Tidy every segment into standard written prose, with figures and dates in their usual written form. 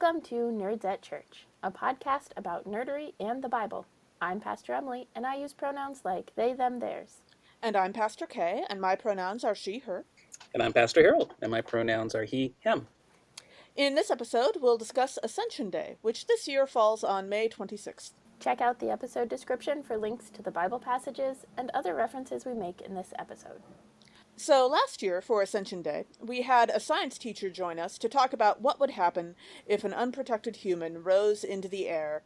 Welcome to Nerds at Church, a podcast about nerdery and the Bible. I'm Pastor Emily, and I use pronouns like they, them, theirs. And I'm Pastor Kay, and my pronouns are she, her. And I'm Pastor Harold, and my pronouns are he, him. In this episode, we'll discuss Ascension Day, which this year falls on May 26th. Check out the episode description for links to the Bible passages and other references we make in this episode. So last year, for Ascension Day, we had a science teacher join us to talk about what would happen if an unprotected human rose into the air,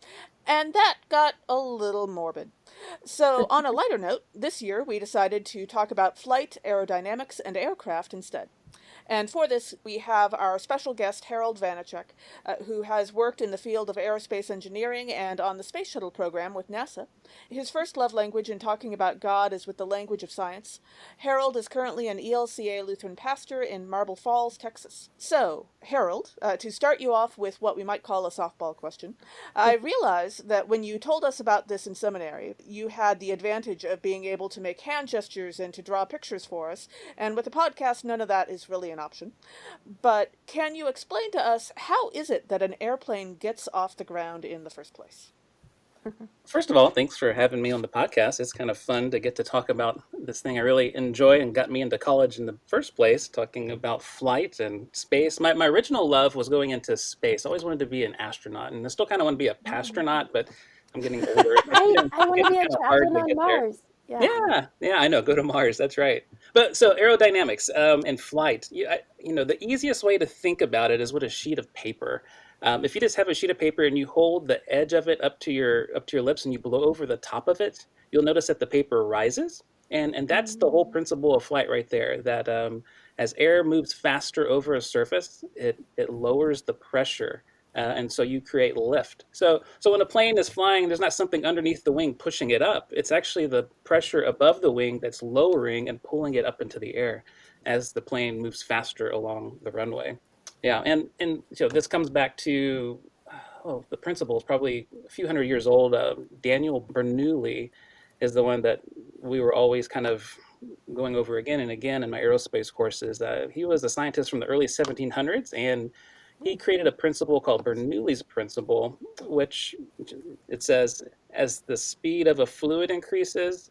and that got a little morbid. So on a lighter note, this year we decided to talk about flight, aerodynamics, and aircraft instead. And for this, we have our special guest, Harold Vanacek, who has worked in the field of aerospace engineering and on the space shuttle program with NASA. His first love language in talking about God is with the language of science. Harold is currently an ELCA Lutheran pastor in Marble Falls, Texas. So, Harold, to start you off with what we might call a softball question, I realize that when you told us about this in seminary, you had the advantage of being able to make hand gestures and to draw pictures for us, and with the podcast, none of that is really an option. But can you explain to us, how is it that an airplane gets off the ground in the first place? First of all, thanks for having me on the podcast. It's kind of fun to get to talk about this thing I really enjoy and got me into college in the first place, talking about flight and space. My original love was going into space. I always wanted to be an astronaut, and I still kind of want to be a pastronaut, but I'm getting older. Right? I want to be a chaplain on Mars. Yeah, I know. Go to Mars. That's right. But so aerodynamics and flight. The easiest way to think about it is with a sheet of paper. If you just have a sheet of paper and you hold the edge of it up to your lips and you blow over the top of it, you'll notice that the paper rises, and that's the whole principle of flight right there. That as air moves faster over a surface, it lowers the pressure. And so you create lift. So when a plane is flying, there's not something underneath the wing pushing it up. It's actually the pressure above the wing that's lowering and pulling it up into the air as the plane moves faster along the runway. Yeah, and so this comes back to the principle is probably a few hundred years old. Daniel Bernoulli is the one that we were always kind of going over again and again in my aerospace courses. He was a scientist from the early 1700s, and he created a principle called Bernoulli's principle, which it says as the speed of a fluid increases,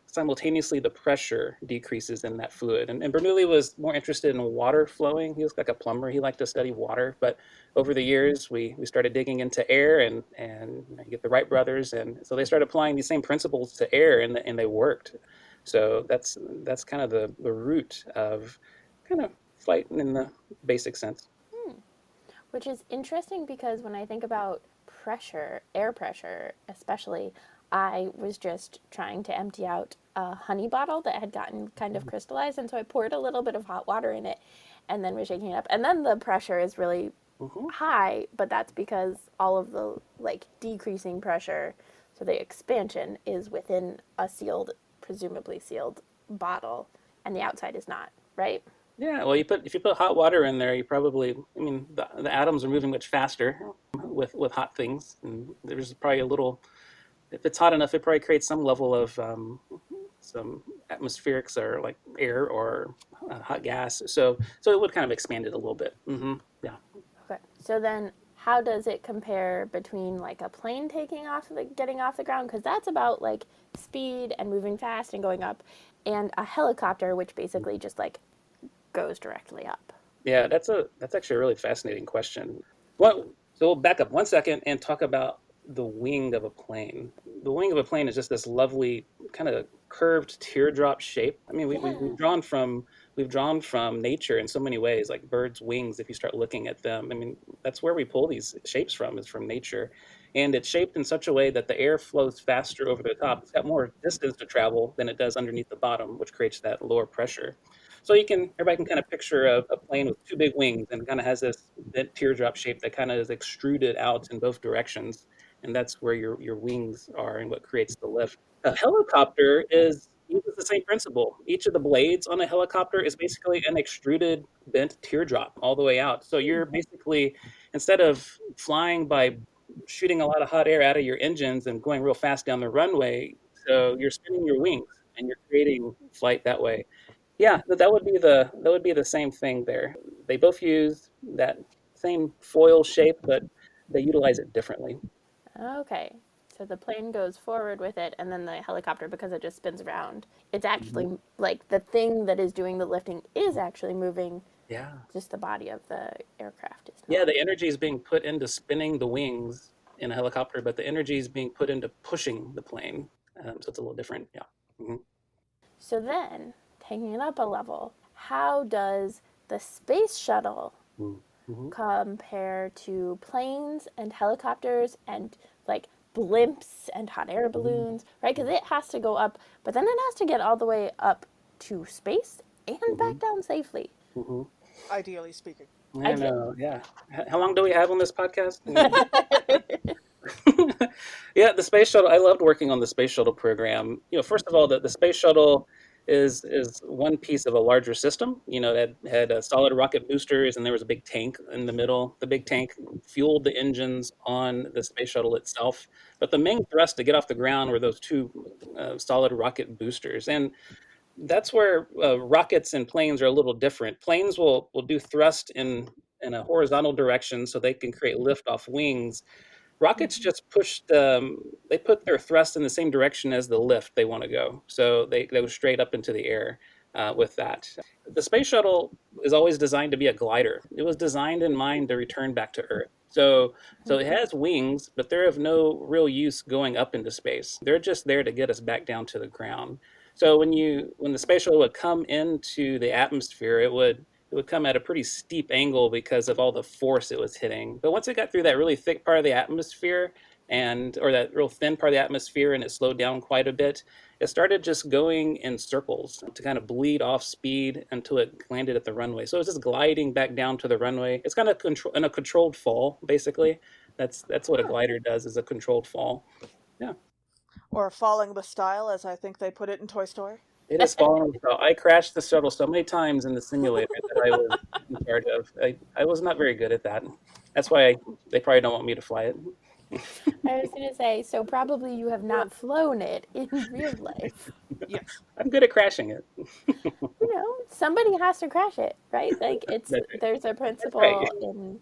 simultaneously the pressure decreases in that fluid. And Bernoulli was more interested in water flowing. He was like a plumber. He liked to study water. But over the years, we started digging into air, and you get the Wright brothers, and so they started applying these same principles to air, and they worked. So that's kind of the root of kind of flight in the basic sense. Which is interesting because when I think about pressure, air pressure especially, I was just trying to empty out a honey bottle that had gotten kind of crystallized, and so I poured a little bit of hot water in it and then was shaking it up. And then the pressure is really high, but that's because all of the decreasing pressure, so the expansion is within a presumably sealed bottle, and the outside is not, right? Yeah, well, if you put hot water in there, you probably, the atoms are moving much faster with hot things, and there's probably a little, if it's hot enough, it probably creates some level of some atmospherics or like air or hot gas. So it would kind of expand it a little bit. Yeah. Okay. So then, how does it compare between like a plane getting off the ground, because that's about like speed and moving fast and going up, and a helicopter, which basically just goes directly up? Yeah, that's actually a really fascinating question. So we'll back up 1 second and talk about the wing of a plane. The wing of a plane is just this lovely kind of curved teardrop shape. We've drawn from nature in so many ways, like birds' wings. If you start looking at them, that's where we pull these shapes from, is from nature. And it's shaped in such a way that the air flows faster over the top. It's got more distance to travel than it does underneath the bottom, which creates that lower pressure. So everybody can kind of picture a plane with two big wings, and kind of has this bent teardrop shape that kind of is extruded out in both directions. And that's where your wings are and what creates the lift. A helicopter uses the same principle. Each of the blades on a helicopter is basically an extruded bent teardrop all the way out. So you're basically, instead of flying by shooting a lot of hot air out of your engines and going real fast down the runway, so you're spinning your wings and you're creating flight that way. Yeah, that would be the same thing there. They both use that same foil shape, but they utilize it differently. Okay. So the plane goes forward with it, and then the helicopter, because it just spins around, it's Mhm. actually like the thing that is doing the lifting is actually moving, Yeah. just the body of the aircraft is Yeah, not. the energy is being put into spinning the wings in a helicopter, but the energy is being put into pushing the plane. So it's a little different. Yeah. Hmm. So then, taking it up a level, how does the space shuttle Hmm. compare to planes and helicopters and like blimps and hot air balloons, right? Because it has to go up, but then it has to get all the way up to space and back Hmm. down safely. Hmm. Ideally speaking. I Ideally. know. Yeah. How long do we have on this podcast? Yeah, the space shuttle. I loved working on the space shuttle program. First of all, the space shuttle is one piece of a larger system. That had solid rocket boosters, and there was a big tank in the middle. The big tank fueled the engines on the space shuttle itself. But the main thrust to get off the ground were those two solid rocket boosters, and that's where rockets and planes are a little different. Planes will do thrust in a horizontal direction so they can create lift off wings. Rockets Hmm. just pushed, they put their thrust in the same direction as the lift they want to go. So they go straight up into the air with that. The space shuttle is always designed to be a glider. It was designed in mind to return back to Earth. So it has wings, but they're of no real use going up into space. They're just there to get us back down to the ground. So when the space shuttle would come into the atmosphere, it would come at a pretty steep angle because of all the force it was hitting. But once it got through that really thick part of the atmosphere or that real thin part of the atmosphere and it slowed down quite a bit, it started just going in circles to kind of bleed off speed until it landed at the runway. So it was just gliding back down to the runway. It's kind of in a controlled fall, basically. That's what a Huh. glider does, is a controlled fall. Yeah. Or falling with style, as I think they put it in Toy Story. It is falling. So I crashed the shuttle so many times in the simulator that I was in charge of. I was not very good at that. That's why they probably don't want me to fly it. I was going to say, so probably you have not flown it in real life. Yes. I'm good at crashing it. Somebody has to crash it, right? Like That's right. there's a That's right. principle in,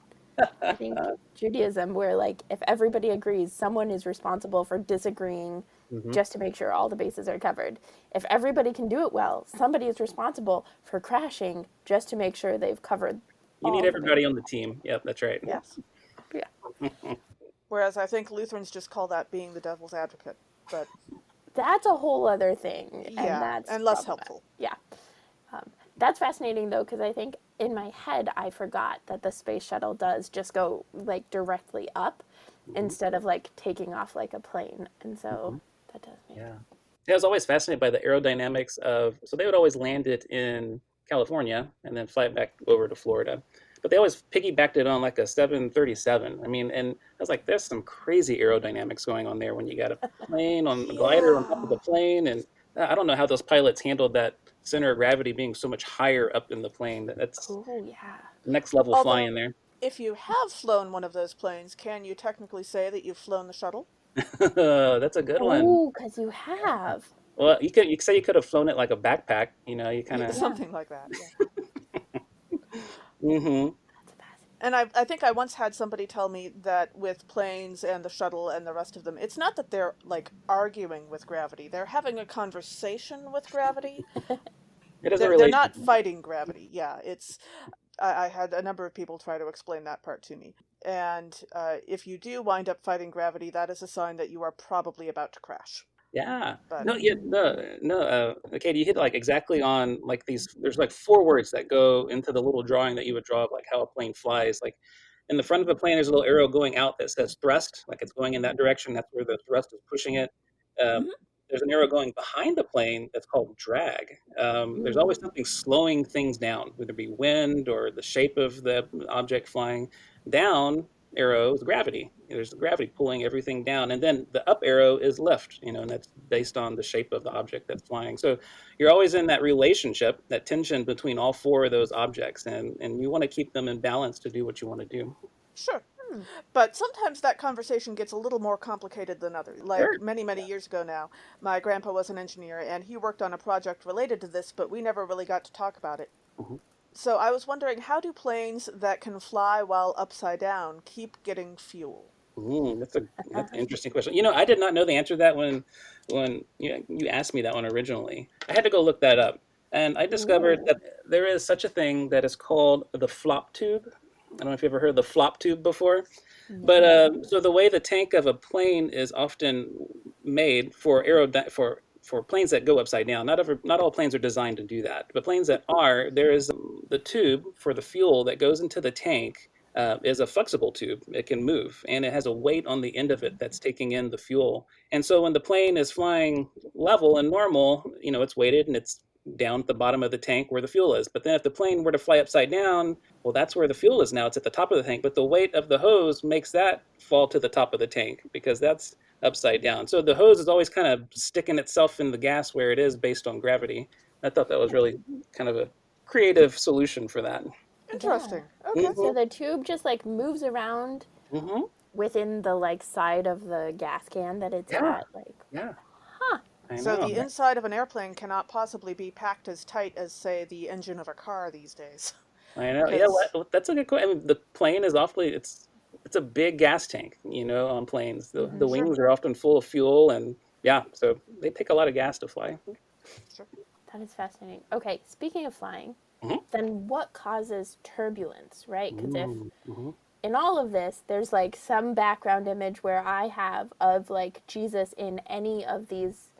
I think, Judaism where like if everybody agrees, someone is responsible for disagreeing Hmm. just to make sure all the bases are covered. If everybody can do it well, somebody is responsible for crashing just to make sure they've covered You need all the bases. everybody on the team. Yep, that's right. Yes. Yeah. Whereas I think Lutherans just call that being the devil's advocate. But That's a whole other thing, and yeah, that's and less problematic. helpful. Yeah. That's fascinating though, because I think in my head I forgot that the space shuttle does just go like directly up Hmm. instead of like taking off like a plane, and Hmm. so that does make Yeah. Yeah, I was always fascinated by the aerodynamics of. So they would always land it in California and then fly it back over to Florida. But they always piggybacked it on like a 737. I mean, and I was like, there's some crazy aerodynamics going on there when you got a plane on a glider on top of the Yeah. plane. And I don't know how those pilots handled that center of gravity being so much higher up in the plane. That's Oh yeah. next level Although, flying there. if you have flown one of those planes, can you technically say that you've flown the shuttle? That's a good one. Oh, because you have. Well, you could say you could have flown it like a backpack. You kind Yeah, of. Yeah. something like that, yeah. Hmm. That's fascinating. And I think I once had somebody tell me that with planes and the shuttle and the rest of them, it's not that they're like arguing with gravity. They're having a conversation with gravity. It is a They're not relationship. fighting gravity. Yeah, it's I had a number of people try to explain that part to me. And if you do wind up fighting gravity, that is a sign that you are probably about to crash. Yeah. But No, yeah, no, no. Katie, you hit like exactly on like these. There's like four words that go into the little drawing that you would draw of like how a plane flies. Like in the front of a plane, there's a little arrow going out that says thrust, like it's going in that direction. That's where the thrust is pushing it. Um, mhm. there's an arrow going behind the plane that's called drag. There's always Mm. something slowing things down, whether it be wind or the shape of the object flying down. Arrow is gravity. There's gravity pulling everything down, and then the up arrow is lift. And that's based on the shape of the object that's flying. So you're always in that relationship, that tension between all four of those objects, and you want to keep them in balance to do what you want to do. Sure. Hmm. But sometimes that conversation gets a little more complicated than others. Sure. Like many, many years ago now, my grandpa was an engineer and he worked on a project related to this, but we never really got to talk about it. Mhm. So I was wondering, how do planes that can fly while upside down keep getting fuel? That's an interesting question. I did not know the answer to that when you asked me that one originally. I had to go look that up, and I discovered Ooh. that there is such a thing that is called the flop tube. I don't know if you ever heard of the flop tube before, but No. so the way the tank of a plane is often made for for planes that go upside down. Not all planes are designed to do that, but planes that are, there is the tube for the fuel that goes into the tank is a flexible tube. It can move, and it has a weight on the end of it that's taking in the fuel. And so when the plane is flying level and normal, it's weighted and it's down at the bottom of the tank where the fuel is. But then if the plane were to fly upside down, well, that's where the fuel is now. It's at the top of the tank, but the weight of the hose makes that fall to the top of the tank because that's upside down. So the hose is always kind of sticking itself in the gas where it is based on gravity. I thought that was really kind of a creative solution for that. Yeah. Interesting. Okay. So Hmm. the tube just like moves around Hmm. within the like side of the gas can that it's Yeah, at. Like, yeah, huh. I So know. the inside of an airplane cannot possibly be packed as tight as, say, the engine of a car these days. I know. Yeah, Because, that's a good question. I mean, the plane is awfully it's a big gas tank, on planes. The Hmm. sure, wings are often full of fuel and yeah, so they take a lot of gas to fly. sure. That is fascinating. Okay, speaking of flying, Hmm. then what causes turbulence, right? Because if Mm-hmm. in all of this, there's like some background image where I have of like Jesus in any of these,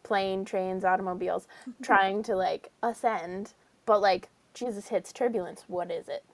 plane, trains, automobiles, trying to like ascend, but like Jesus hits turbulence. What is it?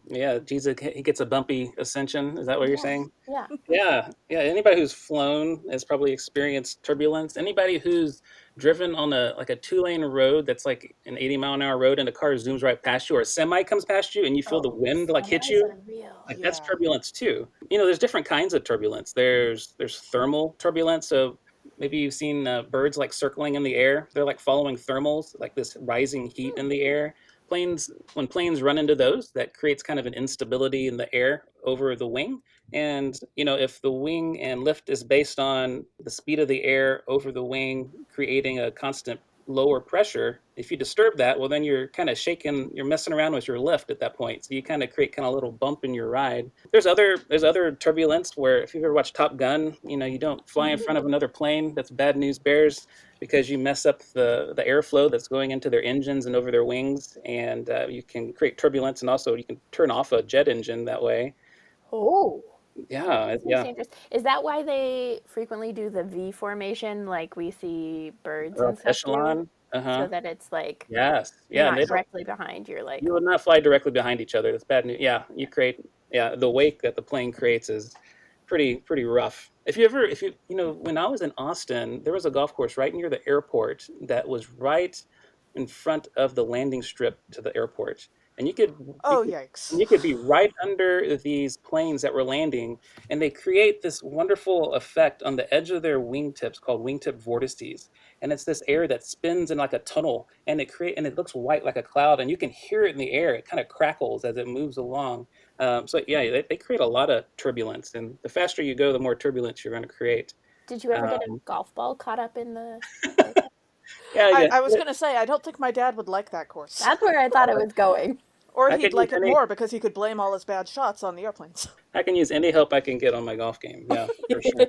Yeah, Jesus, he gets a bumpy ascension. Is that what you're Yeah. saying? Yeah. Yeah, yeah. Anybody who's flown has probably experienced turbulence. Anybody who's driven on a 2-lane road that's like an 80-mile-an-hour road and a car zooms right past you, or a semi comes past you and you feel the Oh, wind like hit semis you, are real. like that's Yeah. turbulence too. There's different kinds of turbulence. There's thermal turbulence. So maybe you've seen birds like circling in the air. They're like following thermals, like this rising heat Hmm. in the air. When planes run into those, that creates kind of an instability in the air over the wing. And if the wing and lift is based on the speed of the air over the wing, creating a constant lower pressure, if you disturb that, well, then you're kind of shaking, you're messing around with your lift at that point. So you kind of create kind of a little bump in your ride. There's other turbulence where if you've ever watched Top Gun, you don't fly in front of another plane. That's bad news bears because you mess up the airflow that's going into their engines and over their wings, and you can create turbulence, and also you can turn off a jet engine that way. Oh, Yeah, this makes yeah. me interesting. Is that why they frequently do the V formation, like we see birds and stuff do, Echelon. Uh-huh. so that it's like Yes. you're Yeah, and not they don't. directly behind. You're like, You would not fly directly behind each other. That's bad news. Yeah, you create. Yeah, the wake that the plane creates is pretty rough. If when I was in Austin, there was a golf course right near the airport that was right in front of the landing strip to the airport, and you Oh, could yikes. you could be right under these planes that were landing, and they create this wonderful effect on the edge of their wingtips called wingtip vortices, and it's this air that spins in like a tunnel, and it looks white like a cloud, and you can hear it in the air. It kind of crackles as it moves along. So yeah, they create a lot of turbulence, and the faster you go, the more turbulence you're going to create. did you ever get a Um, golf ball caught up in the vortex? yeah, I, yeah. I was going to say, I don't think my dad would like that course. That's where I thought it was going. Or I he'd can use like it any more because he could blame all his bad shots on the airplanes. I can use any help I can get on my golf game. Yeah, for sure.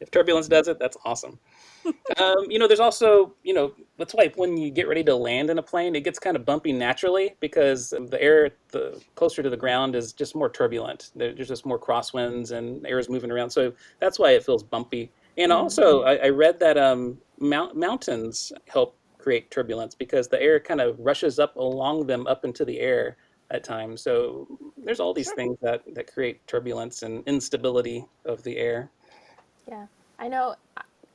If turbulence does it, that's awesome. There's also, that's why when you get ready to land in a plane, it gets kind of bumpy naturally because the air the closer to the ground is just more turbulent. There's just more crosswinds and air is moving around. So that's why it feels bumpy. And Mm. also, I read that mountains help create turbulence because the air kind of rushes up along them up into the air at times. So there's all these Sure. things that create turbulence and instability of the air. Yeah, I know.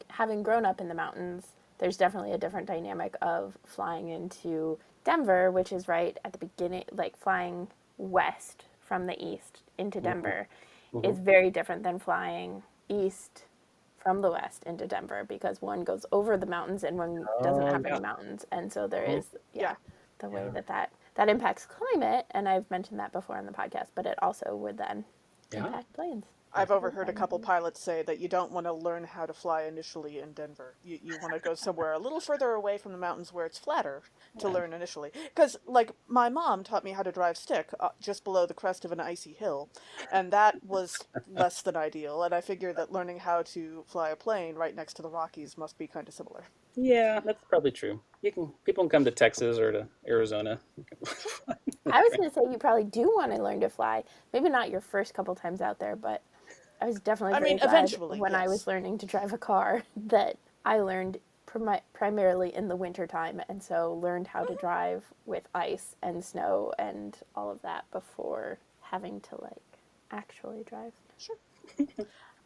Having grown up in the mountains, there's definitely a different dynamic of flying into Denver, which is right at the beginning, like flying west from the east into Hmm. Denver Hmm. is very different than flying east from the west into Denver because one goes over the mountains and one doesn't Oh have any yeah. mountains. And so there Mhm. is, yeah, Yeah. the way Yeah. that impacts climate. And I've mentioned that before on the podcast, but it also would then Yeah. impact planes. I've overheard a couple pilots say that you don't want to learn how to fly initially in Denver. You want to go somewhere a little further away from the mountains where it's flatter to Yeah. learn initially. Because, like, my mom taught me how to drive stick just below the crest of an icy hill, and that was less than ideal. And I figure that learning how to fly a plane right next to the Rockies must be kind of similar. Yeah, that's probably true. People can come to Texas or to Arizona. I was going to say you probably do want to learn to fly. Maybe not your first couple times out there, but I was definitely I very mean, glad eventually, when I was yes. learning to drive a car that I learned primarily in the wintertime, and so learned how to drive with ice and snow and all of that before having to like actually drive. Sure.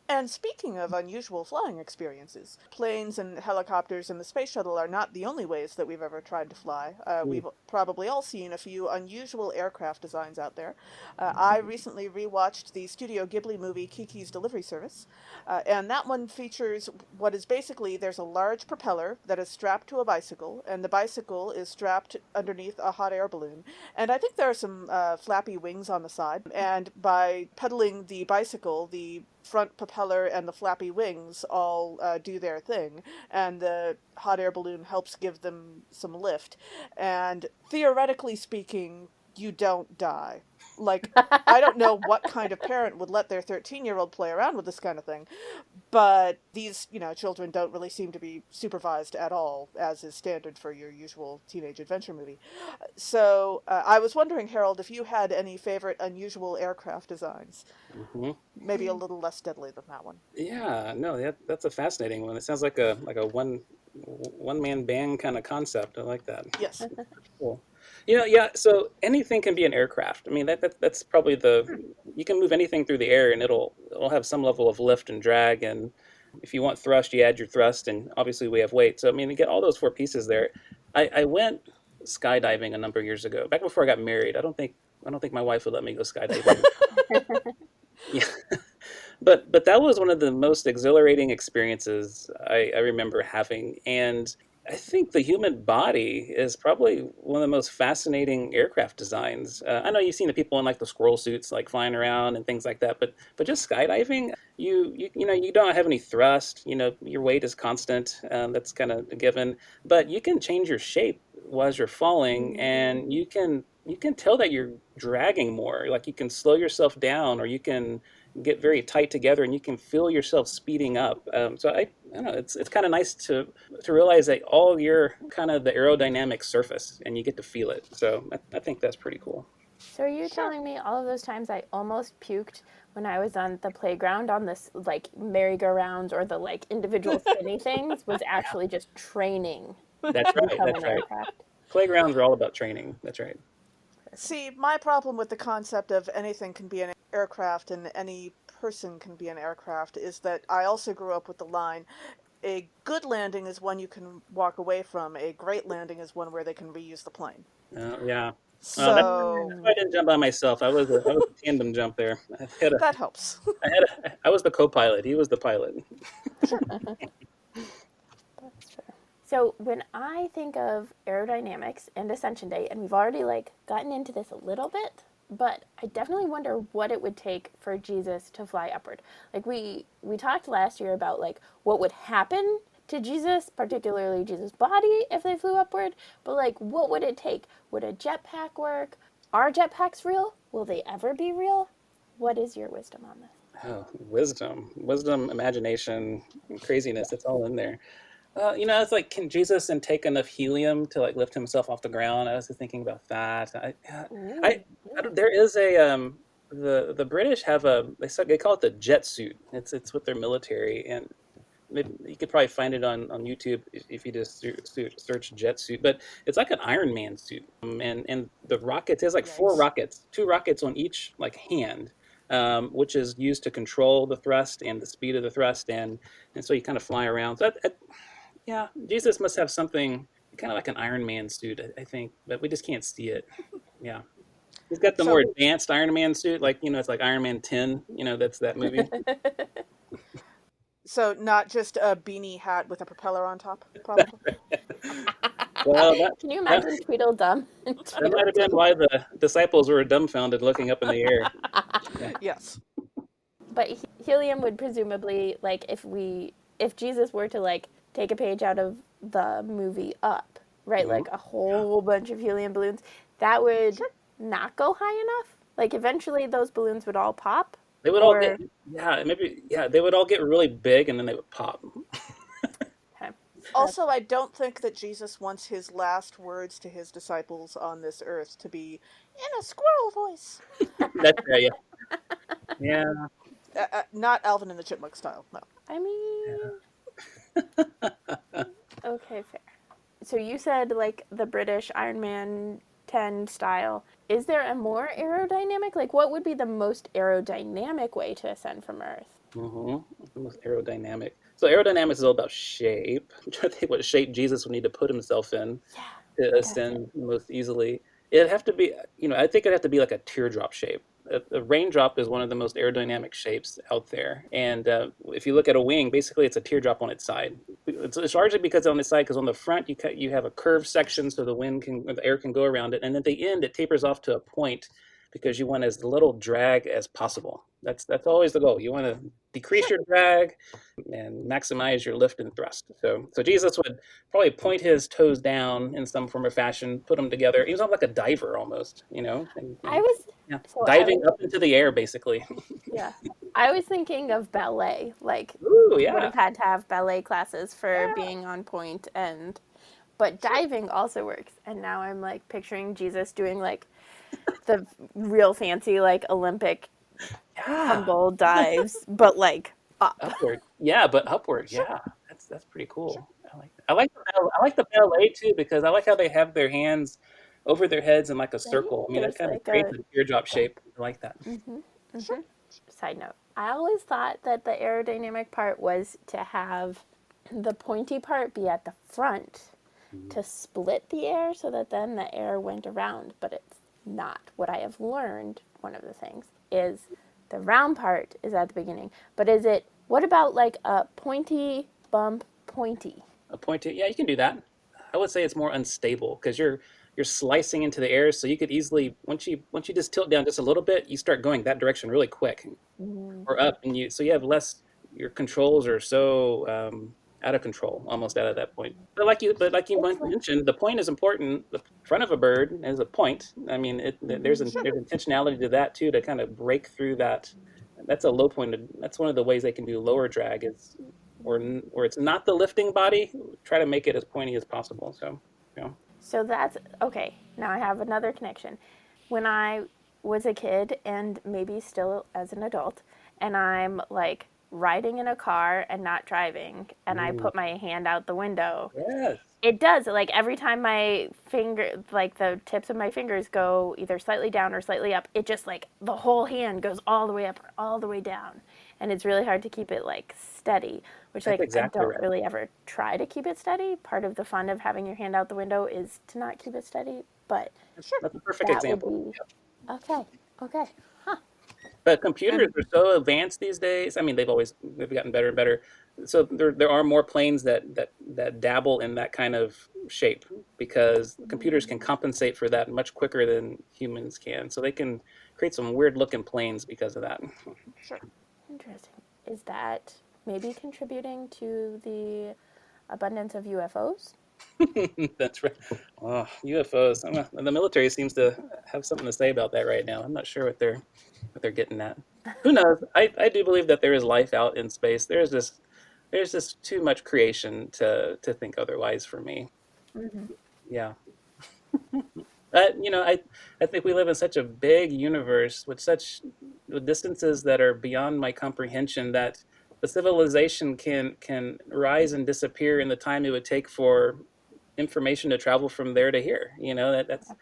And speaking of unusual flying experiences, planes and helicopters and the space shuttle are not the only ways that we've ever tried to fly. We've probably all seen a few unusual aircraft designs out there. I recently rewatched the Studio Ghibli movie Kiki's Delivery Service, and that one features what is basically there's a large propeller that is strapped to a bicycle, and the bicycle is strapped underneath a hot air balloon. And I think there are some flappy wings on the side, and by pedaling the bicycle, the front propeller and the flappy wings all do their thing, and the hot air balloon helps give them some lift. And theoretically speaking, you don't die. Like, I don't know what kind of parent would let their 13-year-old play around with this kind of thing, but these, children don't really seem to be supervised at all, as is standard for your usual teenage adventure movie. So I was wondering, Harold, if you had any favorite unusual aircraft designs. Hmm. Maybe a little less deadly than that one. Yeah, no, that's a fascinating one. It sounds like a one man band kind of concept. I like that. Yes. Cool. Yeah. So anything can be an aircraft. I mean, that's probably you can move anything through the air, and it'll have some level of lift and drag. And if you want thrust, you add your thrust, and obviously we have weight. So I mean, you get all those four pieces there. I went skydiving a number of years ago, back before I got married. I don't think my wife would let me go skydiving. Yeah. But that was one of the most exhilarating experiences I remember having. And I think the human body is probably one of the most fascinating aircraft designs. I know you've seen the people in like the squirrel suits, like flying around and things like that. But just skydiving, you don't have any thrust. Your weight is constant. That's kind of a given. But you can change your shape as you're falling, and you can tell that you're dragging more. Like you can slow yourself down, or you can get very tight together, and you can feel yourself speeding up. So I don't know. It's kind of nice to realize that all you're kind of the aerodynamic surface, and you get to feel it. So I think that's pretty cool. So are you Sure. telling me all of those times I almost puked when I was on the playground on this like merry-go-rounds or the like individual spinny things was actually just training That's to right. become That's an right. aircraft? Playgrounds are all about training. That's right. See, my problem with the concept of anything can be an aircraft and any person can be an aircraft is that I also grew up with the line, a good landing is one you can walk away from, a great landing is one where they can reuse the plane. Yeah. That's So why I didn't jump by myself. I was a tandem jump there. that helps. I was the co-pilot. He was the pilot. Sure. That's true. So when I think of aerodynamics and Ascension Day, and we've already like gotten into this a little bit, but I definitely wonder what it would take for Jesus to fly upward. Like we talked last year about like what would happen to Jesus, particularly Jesus' body, if they flew upward. But like, what would it take? Would a jetpack work? Are jetpacks real? Will they ever be real? What is your wisdom on this? Oh, wisdom, imagination, craziness. It's all in there. It's like, can Jesus and take enough helium to like lift himself off the ground? I was just thinking about that. Ooh, There is the British have they call it the jet suit. It's with their military, and maybe you could probably find it on YouTube if you just search jet suit. But it's like an Iron Man suit, and the rockets is like four Yikes. rockets, two rockets on each like hand. Which is used to control the thrust and the speed of the thrust, and so you kind of fly around. So yeah, Jesus must have something kind of like an Iron Man suit, I think, but we just can't see it. Yeah, he's got the more So advanced Iron Man suit, like it's like Iron Man 10. That's that movie. so not just a beanie hat with a propeller on top, probably. Well, can you that imagine Tweedledum? that might have been why the disciples were dumbfounded, looking up in the air. Yeah. Yes. But helium would presumably, like, if Jesus were to like take a page out of the movie Up, right, Mhm. like a whole bunch of helium balloons, that would Sure. not go high enough. Like, eventually those balloons would all pop, They would all get, or yeah, maybe, yeah, they would all get really big and then they would pop. okay, that's Also, I don't think that Jesus wants his last words to his disciples on this earth to be in a squirrel voice. That's yeah, yeah, Not Alvin and the Chipmunk style, no. I yeah. mean, okay, fair. So you said like the British Iron Man 10 style. Is there a more aerodynamic? Like, what would be the most aerodynamic way to ascend from Earth? The most aerodynamic. So aerodynamics is all about shape. I'm trying to think what shape Jesus would need to put himself in Yeah, to I gotcha. ascend most easily. It'd have to be, I think it'd have to be like a teardrop shape. A raindrop is one of the most aerodynamic shapes out there. And if you look at a wing, basically it's a teardrop on its side. It's largely because on the side, because on the front you have a curved section so the wind can, or the air can go around it, and at the end it tapers off to a point because you want as little drag as possible. That's always the goal. You want to decrease Sure. your drag and maximize your lift and thrust. So Jesus would probably point his toes down in some form or fashion, put them together. He was like a diver almost, I and was yeah, so I diving was up into the air basically. yeah. I was thinking of ballet. Like, Ooh, you would yeah, have had to have ballet classes for yeah, being on point, and but Sure. diving also works. And now I'm like picturing Jesus doing like the real fancy like Olympic yeah. tumble dives, but like up. Upward, yeah, but upward, Sure. yeah. That's pretty Sure. cool. I like the ballet too because I like how they have their hands over their heads in like a Right? circle. I mean, that There's kind of like creates a a teardrop shape. I like that. Sure. side note. I always thought that the aerodynamic part was to have the pointy part be at the front Mhm. to split the air so that then the air went around, but it's not. What I have learned, one of the things, is the round part is at the beginning. But is it, what about like a pointy bump pointy? A pointed, yeah, you can do that. I would say it's more unstable because you're slicing into the air, so you could easily once you just tilt down just a little bit, you start going that direction really quick Mm, or up, and you have less. Your controls are so out of control almost out of that point. But like you it's like, mentioned, the point is important. The front of a bird is a point. I mean, Sure. there's intentionality to that too to kind of break through that. That's a low point. That's one of the ways they can do lower drag is or it's not the lifting body, try to make it as pointy as possible. So, you know. so that's okay. Now I have another connection. When I was a kid, and maybe still as an adult, and I'm like riding in a car and not driving, and I Mm, put my hand out the window, yes. it does. Like every time my finger, like the tips of my fingers go either slightly down or slightly up, it just like the whole hand goes all the way up or all the way down. And it's really hard to keep it like steady, which That's like I exactly don't right. really ever try to keep it steady. Part of the fun of having your hand out the window is to not keep it steady, but Sure. That's a perfect that would example. be okay. Okay. Huh. But computers And are so advanced these days. I mean, they've gotten better and better. So there are more planes that dabble in that kind of shape because computers can compensate for that much quicker than humans can. So they can create some weird looking planes because of that. sure. Interesting. Is that maybe contributing to the abundance of UFOs? That's right. Oh, UFOs. The military seems to have something to say about that right now. I'm not sure what they're getting at. Who knows? I do believe that there is life out in space. There's just too much creation to think otherwise for me. Yeah. I think we live in such a big universe with distances that are beyond my comprehension that the civilization can rise and disappear in the time it would take for information to travel from there to here. That's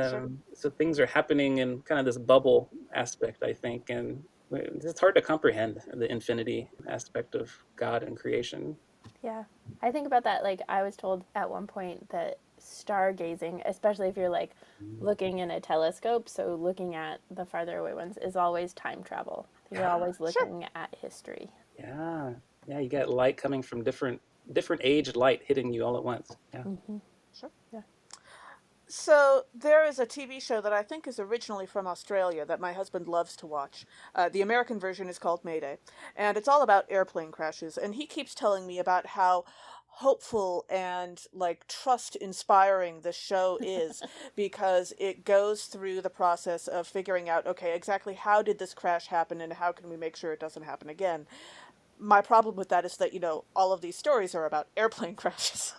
Sure. so things are happening in kind of this bubble aspect, I think, and it's hard to comprehend the infinity aspect of God and creation. Yeah. I think about that. Like, I was told at one point that stargazing, especially if you're like looking in a telescope, so looking at the farther away ones, is always time travel. You're Yeah, always Sure. looking at history. yeah, yeah. You got light coming from different aged light hitting you all at once. Yeah. Mm-hmm. Sure. Yeah. So there is a TV show that I think is originally from Australia that my husband loves to watch. The American version is called Mayday, and it's all about airplane crashes. And he keeps telling me about how hopeful and like trust inspiring the show is because it goes through the process of figuring out, okay, exactly how did this crash happen and how can we make sure it doesn't happen again. My problem with that is that, all of these stories are about airplane crashes.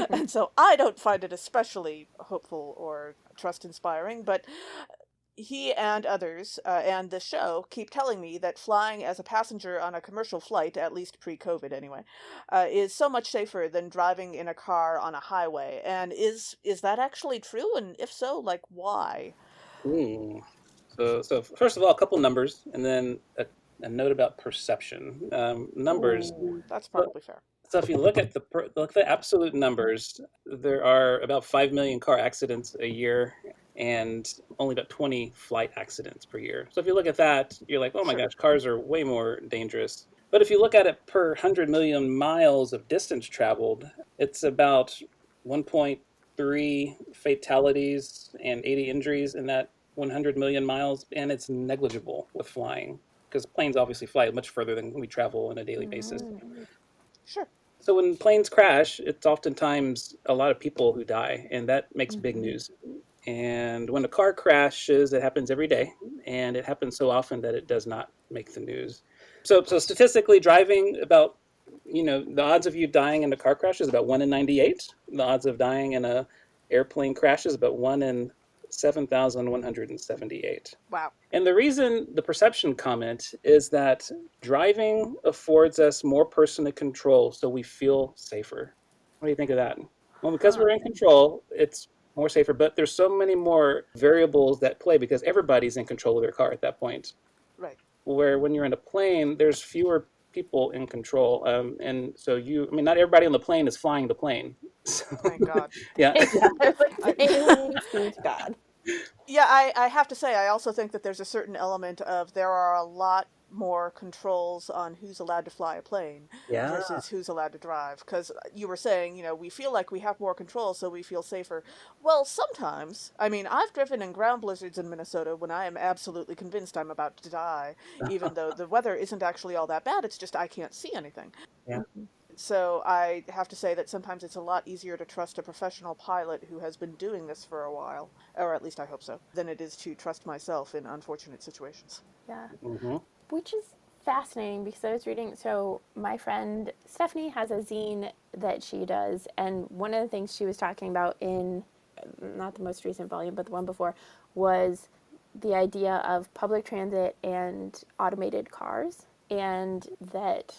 And so I don't find it especially hopeful or trust inspiring, but he and others and the show keep telling me that flying as a passenger on a commercial flight, at least pre-COVID anyway, is so much safer than driving in a car on a highway. And is that actually true? And if so, like why? Ooh. So first of all, a couple numbers, and then a note about perception. Numbers. Ooh, that's So, probably fair. so if you look at the absolute numbers, there are about 5 million car accidents a year, and only about 20 flight accidents per year. So if you look at that, you're like, oh my Sure. gosh, cars are way more dangerous. But if you look at it per 100 million miles of distance traveled, it's about 1.3 fatalities and 80 injuries in that 100 million miles, and it's negligible with flying because planes obviously fly much further than we travel on a daily basis. Mm. Sure. So when planes crash, it's oftentimes a lot of people who die, and that makes big Mhm. news. And when a car crashes, it happens every day, and it happens so often that it does not make the news. So statistically, driving about, the odds of you dying in a car crash is about 1 in 98. The odds of dying in a airplane crash is about 1 in 7,178. Wow. And the reason the perception comment is that driving affords us more personal control, so we feel safer. What do you think of that? Well, because Huh. we're in control, it's more safer, but there's so many more variables that play because everybody's in control of their car at that point. Right. Where when you're in a plane, there's fewer people in control. And so not everybody on the plane is flying the plane. So, Thank God. yeah. Yeah, I was I, like, thanks be to God. Yeah, I have to say, I also think that there's a certain element of there are a lot more controls on who's allowed to fly a plane Yeah. versus who's allowed to drive. Because you were saying, we feel like we have more control, so we feel safer. Well, sometimes, I mean, I've driven in ground blizzards in Minnesota when I am absolutely convinced I'm about to die, even though the weather isn't actually all that bad, it's just I can't see anything. Yeah. Mhm. So I have to say that sometimes it's a lot easier to trust a professional pilot who has been doing this for a while, or at least I hope so, than it is to trust myself in unfortunate situations. Yeah. Hmm. Which is fascinating because I was reading. So, my friend Stephanie has a zine that she does, and one of the things she was talking about in not the most recent volume, but the one before, was the idea of public transit and automated cars, and that,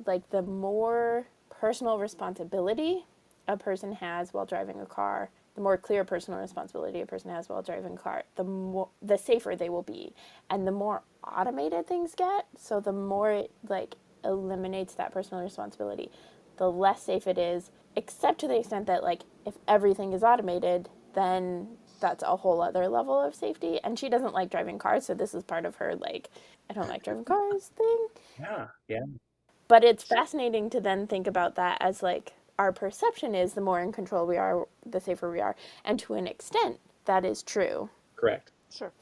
like, the more personal responsibility a person has while driving a car, the more clear personal responsibility a person has while driving a car, the safer they will be, and the more automated things get. So the more it like eliminates that personal responsibility, the less safe it is. Except to the extent that like if everything is automated, then that's a whole other level of safety. And she doesn't like driving cars, so this is part of her like I don't like driving cars thing. Yeah. Yeah. But it's Sure. fascinating to then think about that as like our perception is the more in control we are, the safer we are. And to an extent, that is true. Correct. Sure.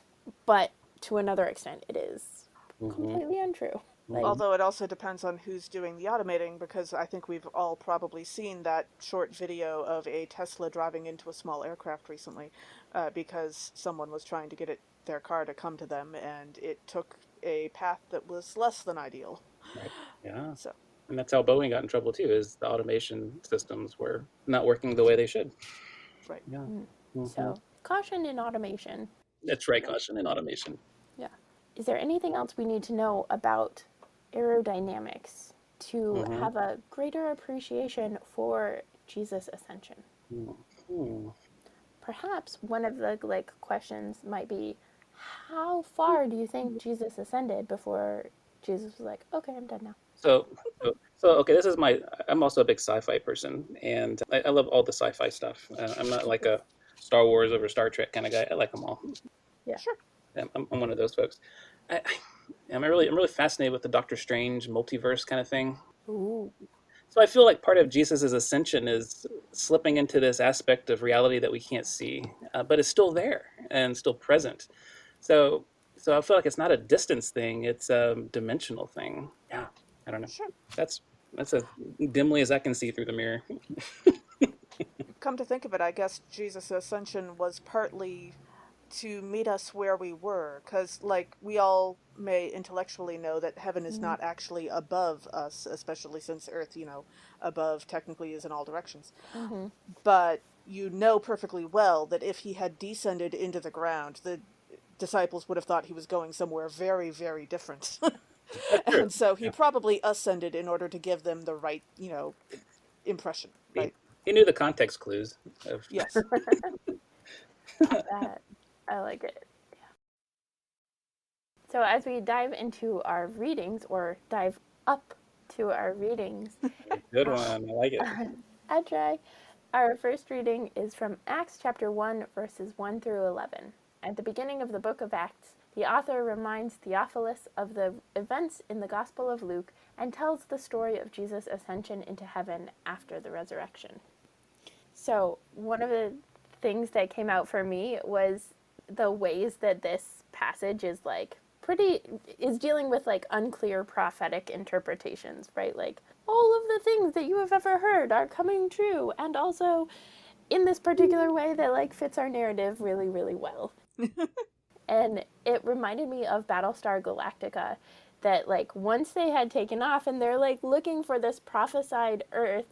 But to another extent, it is Hmm. completely untrue. Like, Hmm. Although it also depends on who's doing the automating, because I think we've all probably seen that short video of a Tesla driving into a small aircraft recently, because someone was trying to get their car to come to them, and it took a path that was less than ideal. Right. Yeah. So, And that's how Boeing got in trouble too, is the automation systems were not working the way they should. right. Yeah. mm. Hmm. So, caution in automation. That's right, caution in automation. Yeah. Is there anything else we need to know about aerodynamics to Hmm. have a greater appreciation for Jesus' ascension? Hmm. Perhaps one of the like questions might be, how far do you think Jesus ascended before Jesus was like, okay, I'm done now? So okay, this is my. I'm also a big sci-fi person, and I love all the sci-fi stuff. I'm not like a Star Wars over Star Trek kind of guy. I like them all. Yeah. Sure. I'm one of those folks. I'm really fascinated with the Doctor Strange multiverse kind of thing. Ooh. So I feel like part of Jesus's ascension is slipping into this aspect of reality that we can't see, but is still there and still present. So, so I feel like it's not a distance thing; it's a dimensional thing. Yeah, I don't know. Sure. That's that's as dimly as I can see through the mirror. Come to think of it, I guess Jesus' ascension was partly to meet us where we were, because, like, we all may intellectually know that heaven is Mm-hmm. not actually above us, especially since Earth, above technically is in all directions. Mm-hmm. But you know perfectly well that if he had descended into the ground, the disciples would have thought he was going somewhere very, very different. That's true. And so he Yeah, probably ascended in order to give them the right, impression, he, right? he knew the context clues of. Yes. That I like it. So as we dive into our readings, or dive up to our readings, Good uh, one. I like it. I try. Our first reading is from Acts chapter 1, verses 1 through 11. At the beginning of the book of Acts, the author reminds Theophilus of the events in the Gospel of Luke and tells the story of Jesus' ascension into heaven after the resurrection. So, one of the things that came out for me was the ways that this passage is like is dealing with like unclear prophetic interpretations, right? Like all of the things that you have ever heard are coming true, and also in this particular way that like fits our narrative really, really well. And it reminded me of Battlestar Galactica, that like once they had taken off and they're like looking for this prophesied Earth,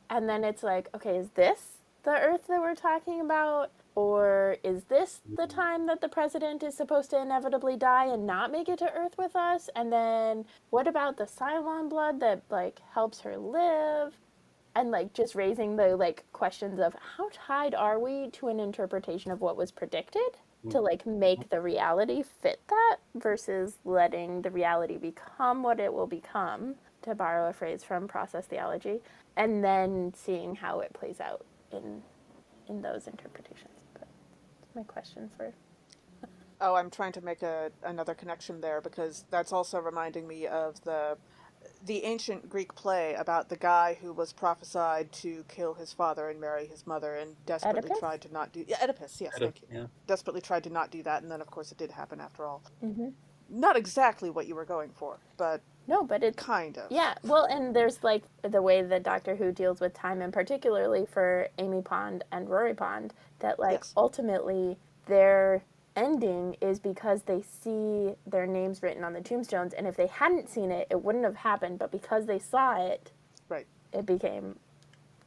and then it's like, okay, is this the Earth that we're talking about, or is this the time that the president is supposed to inevitably die and not make it to Earth with us? And then what about the Cylon blood that like helps her live? And like just raising the like questions of how tied are we to an interpretation of what was predicted to like make the reality fit that, versus letting the reality become what it will become, to borrow a phrase from process theology, and then seeing how it plays out in those interpretations. But that's my question for. Oh, I'm trying to make another connection there, because that's also reminding me of the ancient Greek play about the guy who was prophesied to kill his father and marry his mother and desperately Oedipus. tried to not do. Yeah, Oedipus, yes, thank you. Yeah. Desperately tried to not do that, and then of course it did happen after all. Mm-hmm. Not exactly what you were going for, but No, but it's, kind of. yeah. Well, and there's like the way that Doctor Who deals with time, and particularly for Amy Pond and Rory Pond, that like Yes. ultimately their ending is because they see their names written on the tombstones, and if they hadn't seen it, it wouldn't have happened. But because they saw it, Right. it became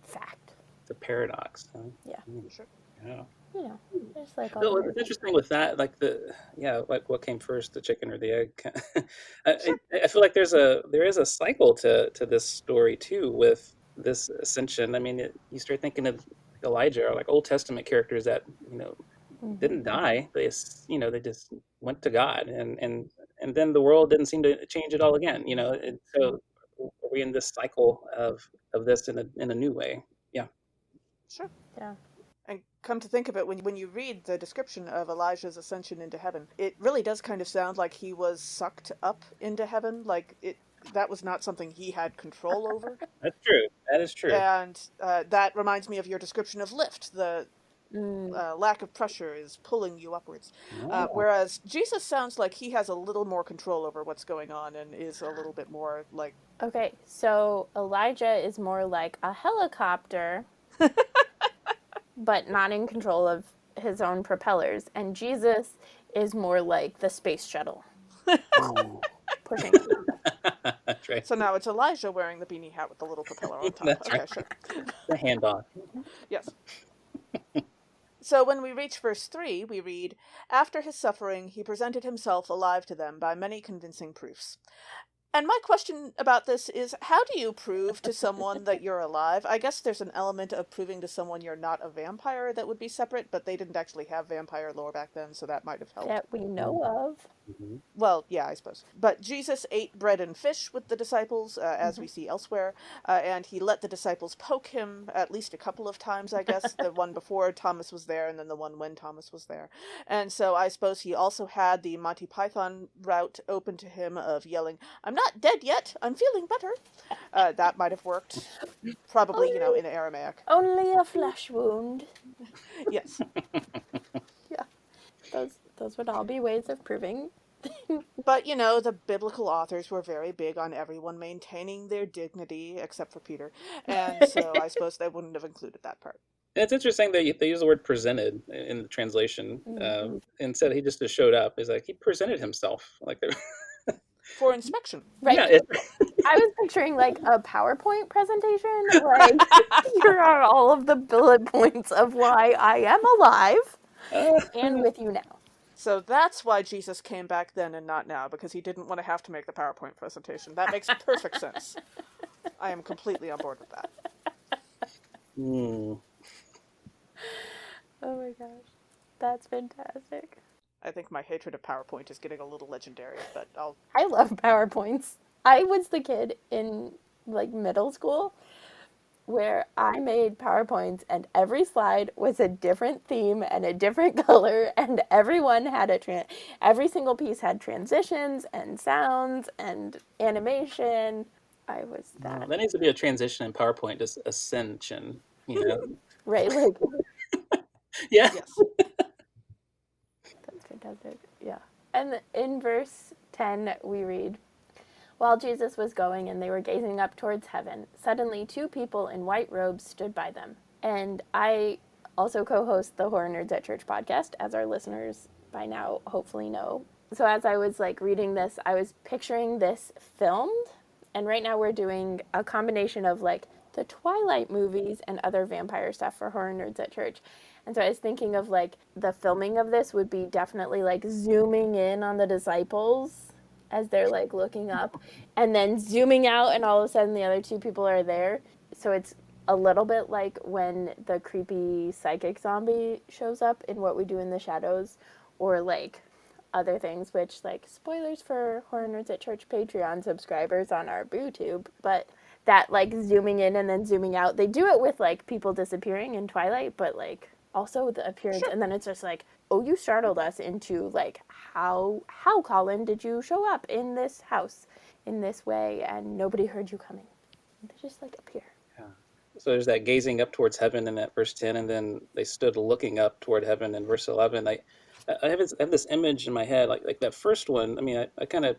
fact. It's a paradox. Huh? Yeah. Sure. Yeah. You know, there's like No, alternative. what's interesting with that, like like what came first, the chicken or the egg? I, Sure. I feel like there is a cycle to this story too with this ascension. I mean, you start thinking of Elijah or like Old Testament characters that Mm-hmm. didn't die. They just went to God, and then the world didn't seem to change at all again. And so are we in this cycle of this in a new way? Yeah. Sure. Yeah. And come to think of it, when you read the description of Elijah's ascension into heaven, it really does kind of sound like he was sucked up into heaven. Like that was not something he had control over. That's true. That is true. And that reminds me of your description of lift. The Mm. lack of pressure is pulling you upwards. Oh, Whereas Jesus sounds like he has a little more control over what's going on and is a little bit more like. Okay, so Elijah is more like a helicopter, but not in control of his own propellers, and Jesus is more like the space shuttle, pushing him. that's right. So now it's Elijah wearing the beanie hat with the little propeller on top. That's right. Okay, sure. The handoff. Yes. So when we reach verse 3, we read, "After his suffering, he presented himself alive to them by many convincing proofs." And my question about this is, how do you prove to someone that you're alive? I guess there's an element of proving to someone you're not a vampire that would be separate, but they didn't actually have vampire lore back then, so that might have helped. That we know of. Mhm. Well, yeah, I suppose. But Jesus ate bread and fish with the disciples, as we see elsewhere, and he let the disciples poke him at least a couple of times, I guess. The one before Thomas was there, and then the one when Thomas was there. And so I suppose he also had the Monty Python route open to him of yelling, "I'm not not dead yet. I'm feeling better. That might have worked. Probably, Only, in Aramaic. only a flesh wound. Yes. Yeah, those would all be ways of proving. But, the biblical authors were very big on everyone maintaining their dignity, except for Peter. And so I suppose they wouldn't have included that part. It's interesting that they use the word presented in the translation. Instead, he just showed up. He's like, he presented himself. Like, For inspection. Right. yeah, I was picturing like a PowerPoint presentation. Like, here are all of the bullet points of why I am alive and with you now. So that's why Jesus came back then and not now, because he didn't want to have to make the PowerPoint presentation. That makes perfect sense. I am completely on board with that. Hmm. Oh my gosh. That's fantastic. I think my hatred of PowerPoint is getting a little legendary, but I love PowerPoints. I was the kid in like middle school where I made PowerPoints and every slide was a different theme and a different color and everyone had every single piece had transitions and sounds and animation. I was that. That needs to be a transition in PowerPoint, just ascension. Right, like Yeah. yes. that's fantastic. Yeah. And in verse 10 we read, while Jesus was going and they were gazing up towards heaven, suddenly two people in white robes stood by them. And I also co-host the Horror Nerds at Church podcast, as our listeners by now hopefully know. So as I was like reading this, I was picturing this filmed, and right now we're doing a combination of like the Twilight movies and other vampire stuff for Horror Nerds at Church. And so I was thinking of like the filming of this would be definitely like zooming in on the disciples as they're like looking up and then zooming out and all of a sudden the other two people are there. So it's a little bit like when the creepy psychic zombie shows up in What We Do in the Shadows, or like other things, which like spoilers for Horror Nerds at Church Patreon subscribers on our BooTube, but that like zooming in and then zooming out, they do it with like people disappearing in Twilight, but like also the appearance, and then it's just like, oh, you startled us into like how Colin did you show up in this house in this way and nobody heard you coming. They just like appear. Yeah. So there's that gazing up towards heaven in that verse 10, and then they stood looking up toward heaven in verse 11. I have this image in my head, like that first one. I mean, I kind of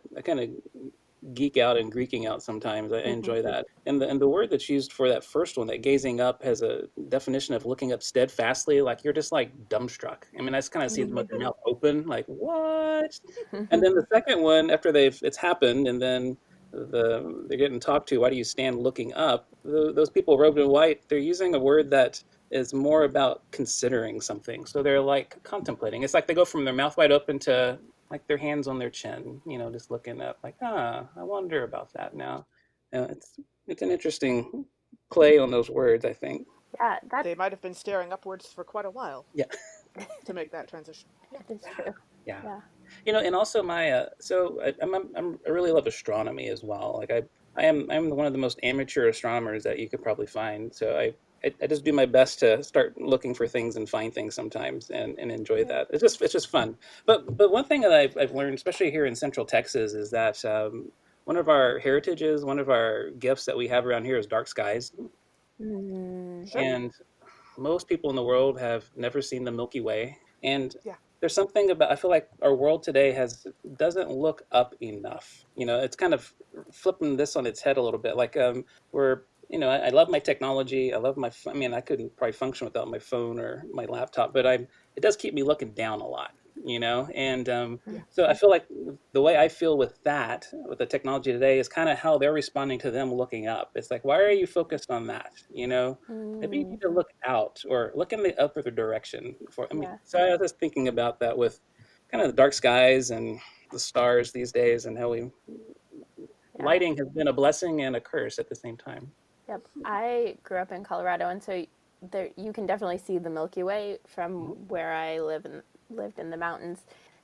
geek out and Greeking out sometimes. I enjoy that. And the word that's used for that first one, that gazing up, has a definition of looking up steadfastly, like you're just like dumbstruck. I mean, I just kind of see them with their mouth open, like what? And then the second one, after it's happened, and then they're getting talked to. Why do you stand looking up? Those people robed in white, they're using a word that is more about considering something. So they're like contemplating. It's like they go from their mouth wide open to like their hands on their chin, just looking up, like, I wonder about that now. It's an interesting play on those words, I think. Yeah, They might have been staring upwards for quite a while. Yeah. To make that transition. that is true. Yeah. And also I really love astronomy as well. Like I'm one of the most amateur astronomers that you could probably find. So I just do my best to start looking for things and find things sometimes and enjoy that. It's just fun. But one thing that I've learned, especially here in Central Texas, is that one of our heritages, one of our gifts that we have around here is dark skies. Sure. And most people in the world have never seen the Milky Way. And Yeah. there's something about, I feel like our world today doesn't look up enough. It's kind of flipping this on its head a little bit. Like I love my technology. I mean, I couldn't probably function without my phone or my laptop, but it does keep me looking down a lot, and so I feel like the way I feel with the technology today, is kind of how they're responding to them looking up. It's like, why are you focused on that? Maybe you need to look out or look in the other direction. So I was just thinking about that with kind of the dark skies and the stars these days, and how lighting has been a blessing and a curse at the same time. Yep. I grew up in Colorado, and so there you can definitely see the Milky Way from where I lived in the mountains.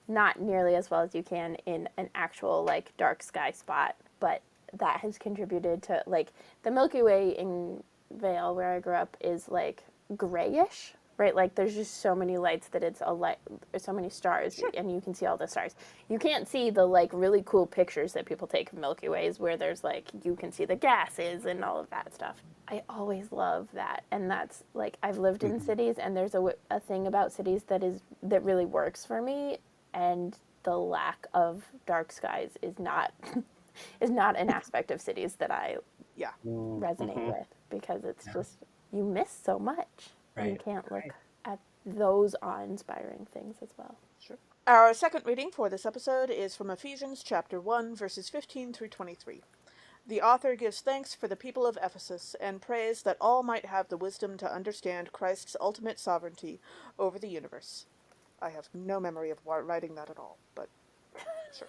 Not nearly as well as you can in an actual like dark sky spot, but that has contributed to like the Milky Way in Vale where I grew up is like grayish right? Like there's just so many lights that it's a light, so many stars, Sure. and you can see all the stars. You can't see the like really cool pictures that people take of Milky Ways where there's like you can see the gases and all of that stuff. I always love that, and that's like I've lived in cities, and there's a thing about cities that really works for me, and the lack of dark skies is not is not an aspect of cities that I Yeah. resonate Mm-hmm. with, because it's Yeah. just you miss so much when you Right. can't Right. look at those awe-inspiring things as well. Sure. Our second reading for this episode is from Ephesians chapter 1, verses 15 through 23. The author gives thanks for the people of Ephesus and prays that all might have the wisdom to understand Christ's ultimate sovereignty over the universe. I have no memory of writing that at all, but sure.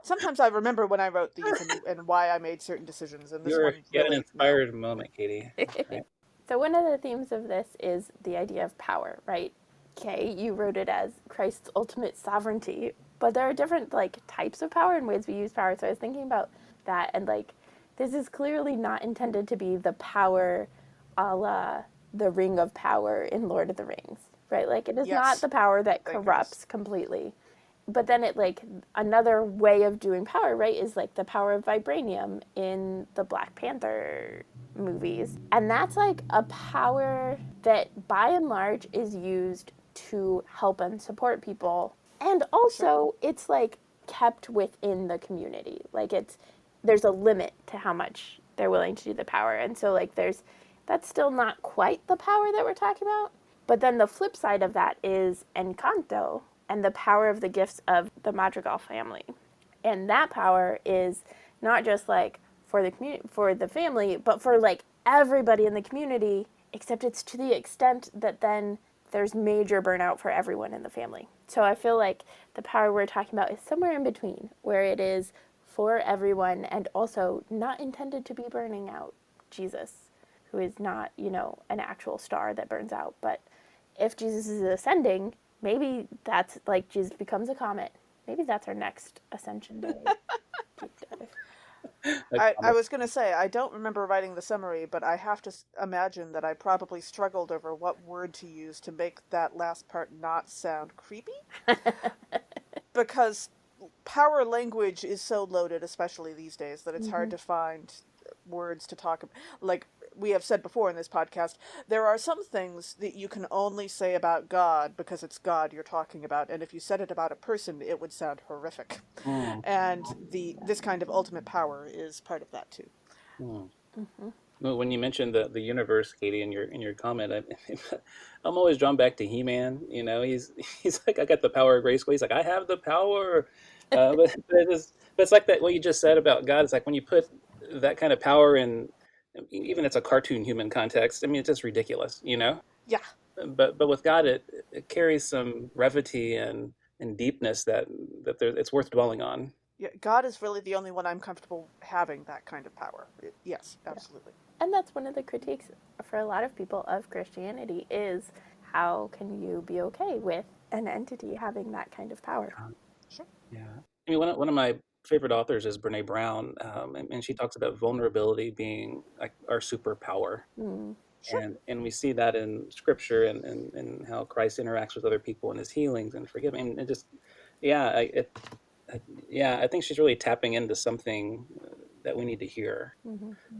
Sometimes I remember when I wrote these and why I made certain decisions, and this one You had an really, no. inspired moment, Katie. Right. So one of the themes of this is the idea of power, right? Okay, you wrote it as Christ's ultimate sovereignty, but there are different like types of power and ways we use power. So I was thinking about that, and like this is clearly not intended to be the power a la the Ring of Power in Lord of the Rings, right? Like it is not Yes. the power that Thank goodness. corrupts completely. But then it like another way of doing power, right, is like the power of vibranium in the Black Panther movies. And that's like a power that by and large is used to help and support people. And Sure. also it's like kept within the community. Like there's a limit to how much they're willing to do the power. And so like that's still not quite the power that we're talking about. But then the flip side of that is Encanto and the power of the gifts of the Madrigal family. And that power is not just like for the community, for the family, but for like everybody in the community, except it's to the extent that then there's major burnout for everyone in the family. So I feel like the power we're talking about is somewhere in between, where it is for everyone and also not intended to be burning out Jesus, who is not, an actual star that burns out. But if Jesus is ascending, maybe that's like Jesus becomes a comet. Maybe that's our next Ascension Day deep dive. I was going to say, I don't remember writing the summary, but I have to imagine that I probably struggled over what word to use to make that last part not sound creepy. Because power language is so loaded, especially these days, that it's hard to find words to talk about. Like we have said before in this podcast, there are some things that you can only say about God because it's God you're talking about, and if you said it about a person, it would sound horrific. Mm, And this kind of ultimate power is part of that too. mm. Well, when you mentioned the universe, Katie, in your comment, I'm always drawn back to He-Man. He's like, I got the power of Grayskull. He's like, I have the power. But it's like that. What you just said about God. It's like when you put that kind of power in, even it's a cartoon human context. I mean, it's just ridiculous. Yeah, But with God, it carries some brevity and deepness it's worth dwelling on. yeah, God is really the only one I'm comfortable having that kind of power. Yes, absolutely. And that's one of the critiques for a lot of people of Christianity is how can you be okay with an entity having that kind of power? Sure. Yeah. I mean, one of my favorite authors is Brene Brown, and she talks about vulnerability being like our superpower. Sure. And we see that in scripture and how Christ interacts with other people in his healings and forgiving. And it just, yeah, yeah, I think she's really tapping into something that we need to hear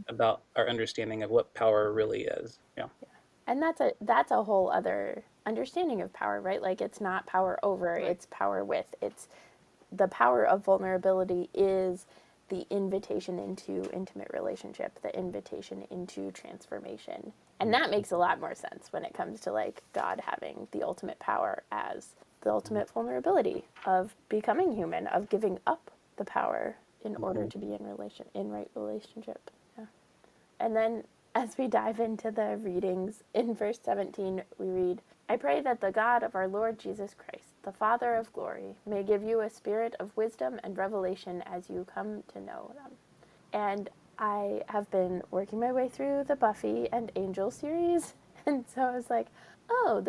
about our understanding of what power really is. Yeah. And that's a whole other understanding of power, right? Like it's not power over, Right. it's power with. It's the power of vulnerability is the invitation into intimate relationship, the invitation into transformation. And that makes a lot more sense when it comes to like God having the ultimate power as the ultimate vulnerability of becoming human, of giving up the power in order to be in right relationship. Yeah. And then as we dive into the readings in verse 17, we read, I pray that the God of our Lord Jesus Christ, the Father of glory, may give you a spirit of wisdom and revelation as you come to know them. And I have been working my way through the Buffy and Angel series, and so I was like, oh,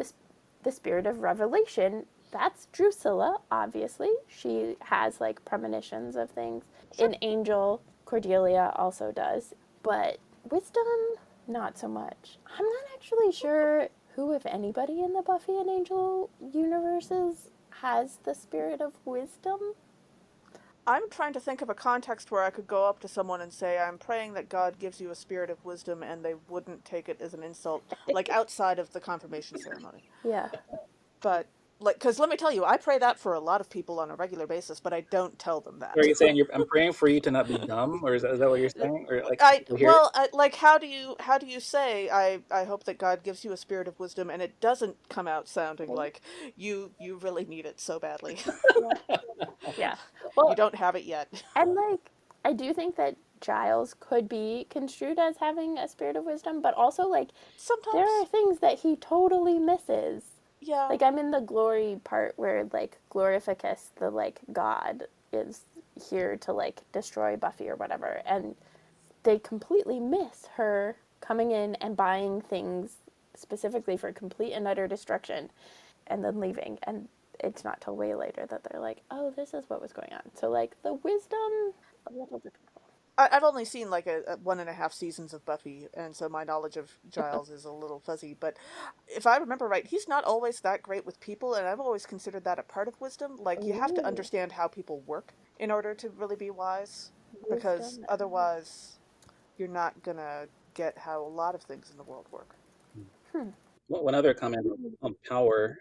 the spirit of revelation, that's Drusilla, obviously. She has like premonitions of things. Sure. In Angel, Cordelia also does. But wisdom, not so much. I'm not actually sure who, if anybody, in the Buffy and Angel universes has the spirit of wisdom. I'm trying to think of a context where I could go up to someone and say, I'm praying that God gives you a spirit of wisdom, and they wouldn't take it as an insult, like outside of the confirmation ceremony. Yeah. But, like, because let me tell you, I pray that for a lot of people on a regular basis, but I don't tell them Are that. you saying I'm praying for you to not be dumb, or is that what you're saying, or like I people hear it? well, like how do you say I hope that God gives you a spirit of wisdom, and it doesn't come out sounding like you really need it so badly. Yeah. Yeah. You Well, don't have it yet. and like, I do think that Giles could be construed as having a spirit of wisdom, but also, like, there are Sometimes. things that he totally misses. Yeah. Like, I'm in the glory part where, like, Glorificus, the, like, god, is here to, like, destroy Buffy or whatever. And they completely miss her coming in and buying things specifically for complete and utter destruction and then leaving. And it's not till way later that they're like, oh, this is what was going on. So, like, the wisdom, a little different. I've only seen like a 1.5 seasons of Buffy, and so my knowledge of Giles is a little fuzzy. But if I remember right, he's not always that great with people, and I've always considered that a part of wisdom. Like, you have to Ooh, understand how people work in order to really be wise, because wisdom. otherwise you're not gonna get how a lot of things in the world work. Hmm. Well, one other comment on power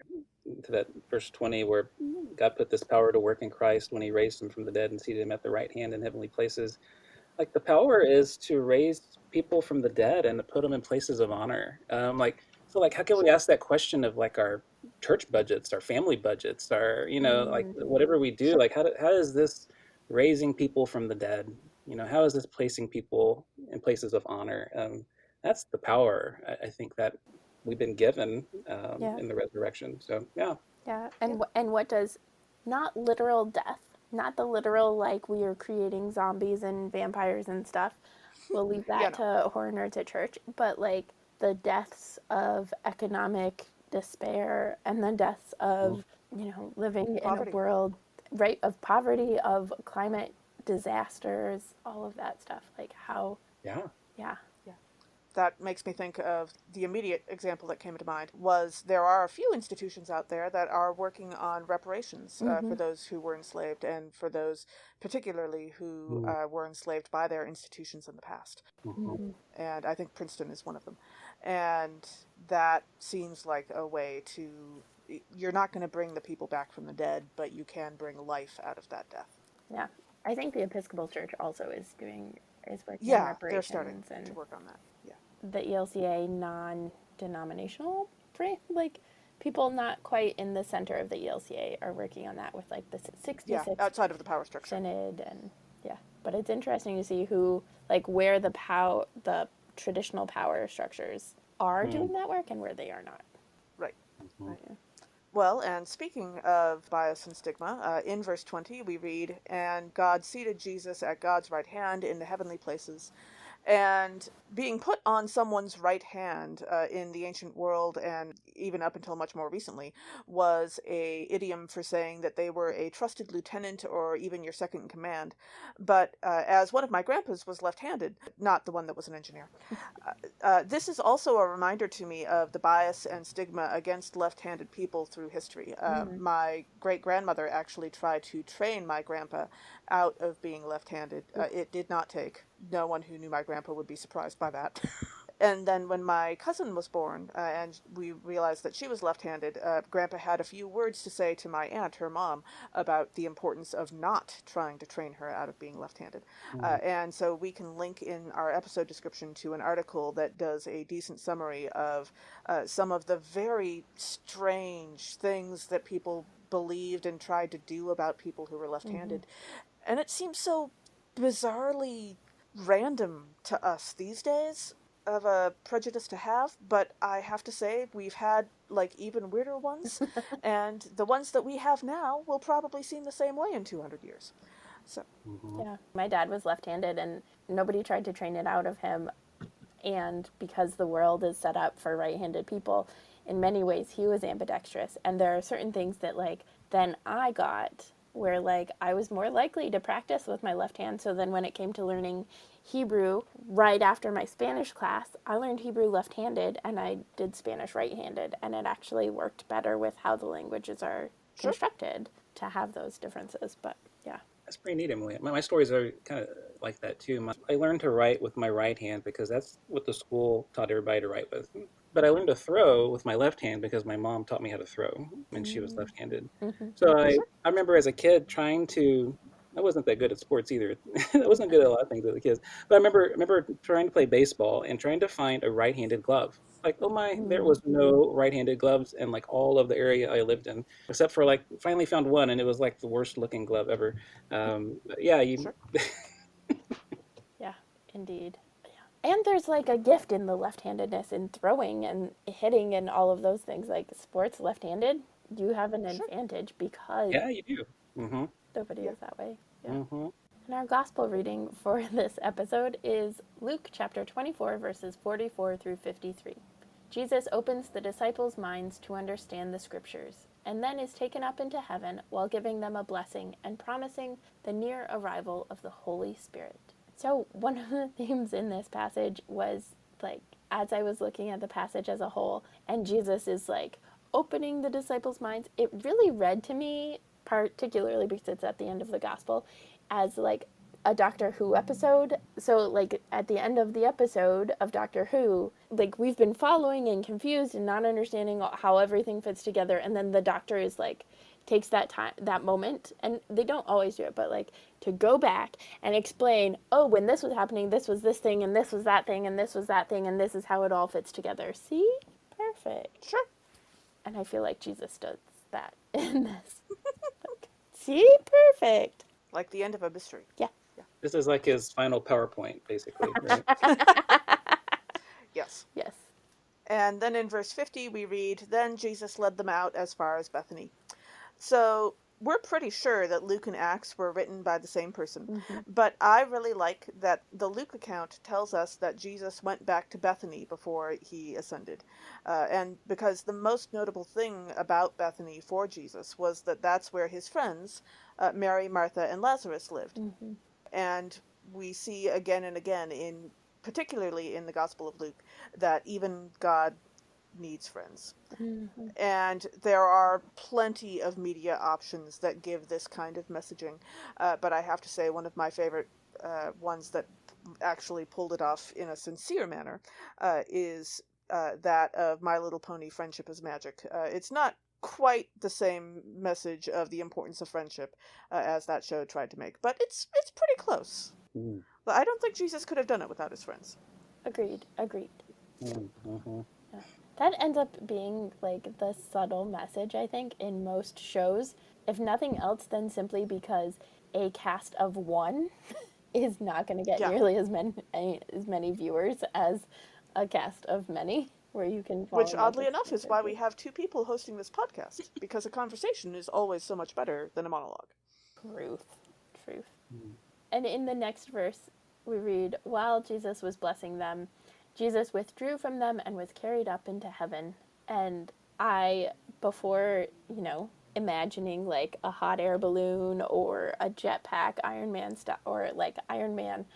to that verse 20, where God put this power to work in Christ when he raised him from the dead and seated him at the right hand in heavenly places. Like the power is to raise people from the dead and to put them in places of honor. Like how can we ask that question of like our church budgets, our family budgets, our like whatever we do? Like how is this raising people from the dead? How is this placing people in places of honor? That's the power I think that we've been given Yeah. in the resurrection. So yeah. Yeah. Yeah. And what does not literal death, not the literal, like, we are creating zombies and vampires and stuff. We'll leave Yeah, that no. to horror nerds at church. But, like, the deaths of economic despair and the deaths of, living in a Poverty. world, right, of poverty, of climate disasters, all of that stuff. Like, how, Yeah. yeah. Yeah. That makes me think of the immediate example that came to mind was there are a few institutions out there that are working on reparations for Mm-hmm. those who were enslaved and for those particularly who Mm-hmm. were enslaved by their institutions in the past. Mm-hmm. And I think Princeton is one of them. And that seems like a way to, you're not going to bring the people back from the dead, but you can bring life out of that death. Yeah. I think the Episcopal Church also is working on Yeah, they're starting reparations, to and work on that. Yeah. the ELCA non-denominational like people not quite in the center of the ELCA are working on that with, like, the Yeah, 66 outside of the power structure. synod. And yeah, but it's interesting to see who, like, where the traditional power structures are doing that work and where they are not. Right. Mm-hmm. Right. Well, and speaking of bias and stigma, in verse 20 we read, And God seated Jesus at God's right hand in the heavenly places. And being put on someone's right hand in the ancient world, and even up until much more recently, was a idiom for saying that they were a trusted lieutenant or even your second in command. But as one of my grandpas was left-handed, not the one that was an engineer, this is also a reminder to me of the bias and stigma against left-handed people through history. My great-grandmother actually tried to train my grandpa out of being left-handed. It did not take. No one who knew my grandpa would be surprised by that. And then when my cousin was born, and we realized that she was left-handed, Grandpa had a few words to say to my aunt, her mom, about the importance of not trying to train her out of being left-handed. And so we can link in our episode description to an article that does a decent summary of some of the very strange things that people believed and tried to do about people who were left-handed. And it seems so bizarrely random to us these days of a prejudice to have, but I have to say we've had like even weirder ones, and the ones that we have now will probably seem the same way in 200 years. So, Mm-hmm. Yeah, my dad was left-handed and nobody tried to train it out of him. And because the world is set up for right-handed people, in many ways he was ambidextrous. And there are certain things that, like, then I got where like I was more likely to practice with my left hand. So then when it came to learning Hebrew right after my Spanish class, I learned Hebrew left-handed and I did Spanish right-handed, and it actually worked better with how the languages are Sure. constructed to have those differences. But yeah. That's pretty neat, Emily. My stories are kind of like that too. I learned to write with my right hand because that's what the school taught everybody to write with. But I learned to throw with my left hand because my mom taught me how to throw when she was left-handed. Mm-hmm. So Sure. I remember as a kid trying to. I wasn't that good at sports either. I wasn't good at a lot of things as a kid. But I remember trying to play baseball and trying to find a right-handed glove. Like, oh my, there was no right-handed gloves in like all of the area I lived in, except for like finally found one, and it was like the worst looking glove ever. Yeah, you. Sure. Yeah, indeed. And there's like a gift in the left-handedness in throwing and hitting and all of those things. Like sports left-handed, you have an Sure. advantage because Yeah, you do. Mm-hmm. nobody Yeah. is that way. Yeah. Mm-hmm. And our gospel reading for this episode is Luke chapter 24, verses 44 through 53. Jesus opens the disciples' minds to understand the scriptures, and then is taken up into heaven while giving them a blessing and promising the near arrival of the Holy Spirit. So, one of the themes in this passage was like, as I was looking at the passage as a whole, and Jesus is like opening the disciples' minds, it really read to me, particularly because it's at the end of the gospel, as like a Doctor Who episode. So, like, at the end of the episode of Doctor Who, like, we've been following and confused and not understanding how everything fits together. And then the Doctor is like, takes that time, that moment, and they don't always do it, but like to go back and explain, oh, when this was happening, this was this thing, and this was that thing, and this was that thing, and this is how it all fits together. See? Perfect. Sure. And I feel like Jesus does that in this. Like, see? Perfect. Like the end of a mystery. Yeah. This is like his final PowerPoint, basically, right? Yes. Yes. And then in verse 50, we read, Then Jesus led them out as far as Bethany. So we're pretty sure that Luke and Acts were written by the same person. But I really like that the Luke account tells us that Jesus went back to Bethany before he ascended. And because the most notable thing about Bethany for Jesus was that that's where his friends, Mary, Martha, and Lazarus lived. And we see again and again, particularly in the Gospel of Luke, that even God needs friends. And there are plenty of media options that give this kind of messaging. But I have to say, one of my favorite ones that actually pulled it off in a sincere manner is that of My Little Pony Friendship is Magic. It's not quite the same message of the importance of friendship as that show tried to make, but it's pretty close. Mm. But I don't think Jesus could have done it without his friends. Agreed. Mm-hmm. Yeah. That ends up being like the subtle message, I think, in most shows. If nothing else, then simply because a cast of one is not going to get nearly as many viewers as a cast of many, where you can follow. Which, oddly enough, is why we have two people hosting this podcast, because a conversation is always so much better than a monologue. Truth. And in the next verse, we read, While Jesus was blessing them, Jesus withdrew from them and was carried up into heaven. And I, before, imagining like a hot air balloon or a jetpack Iron Man stuff, or like Iron Man,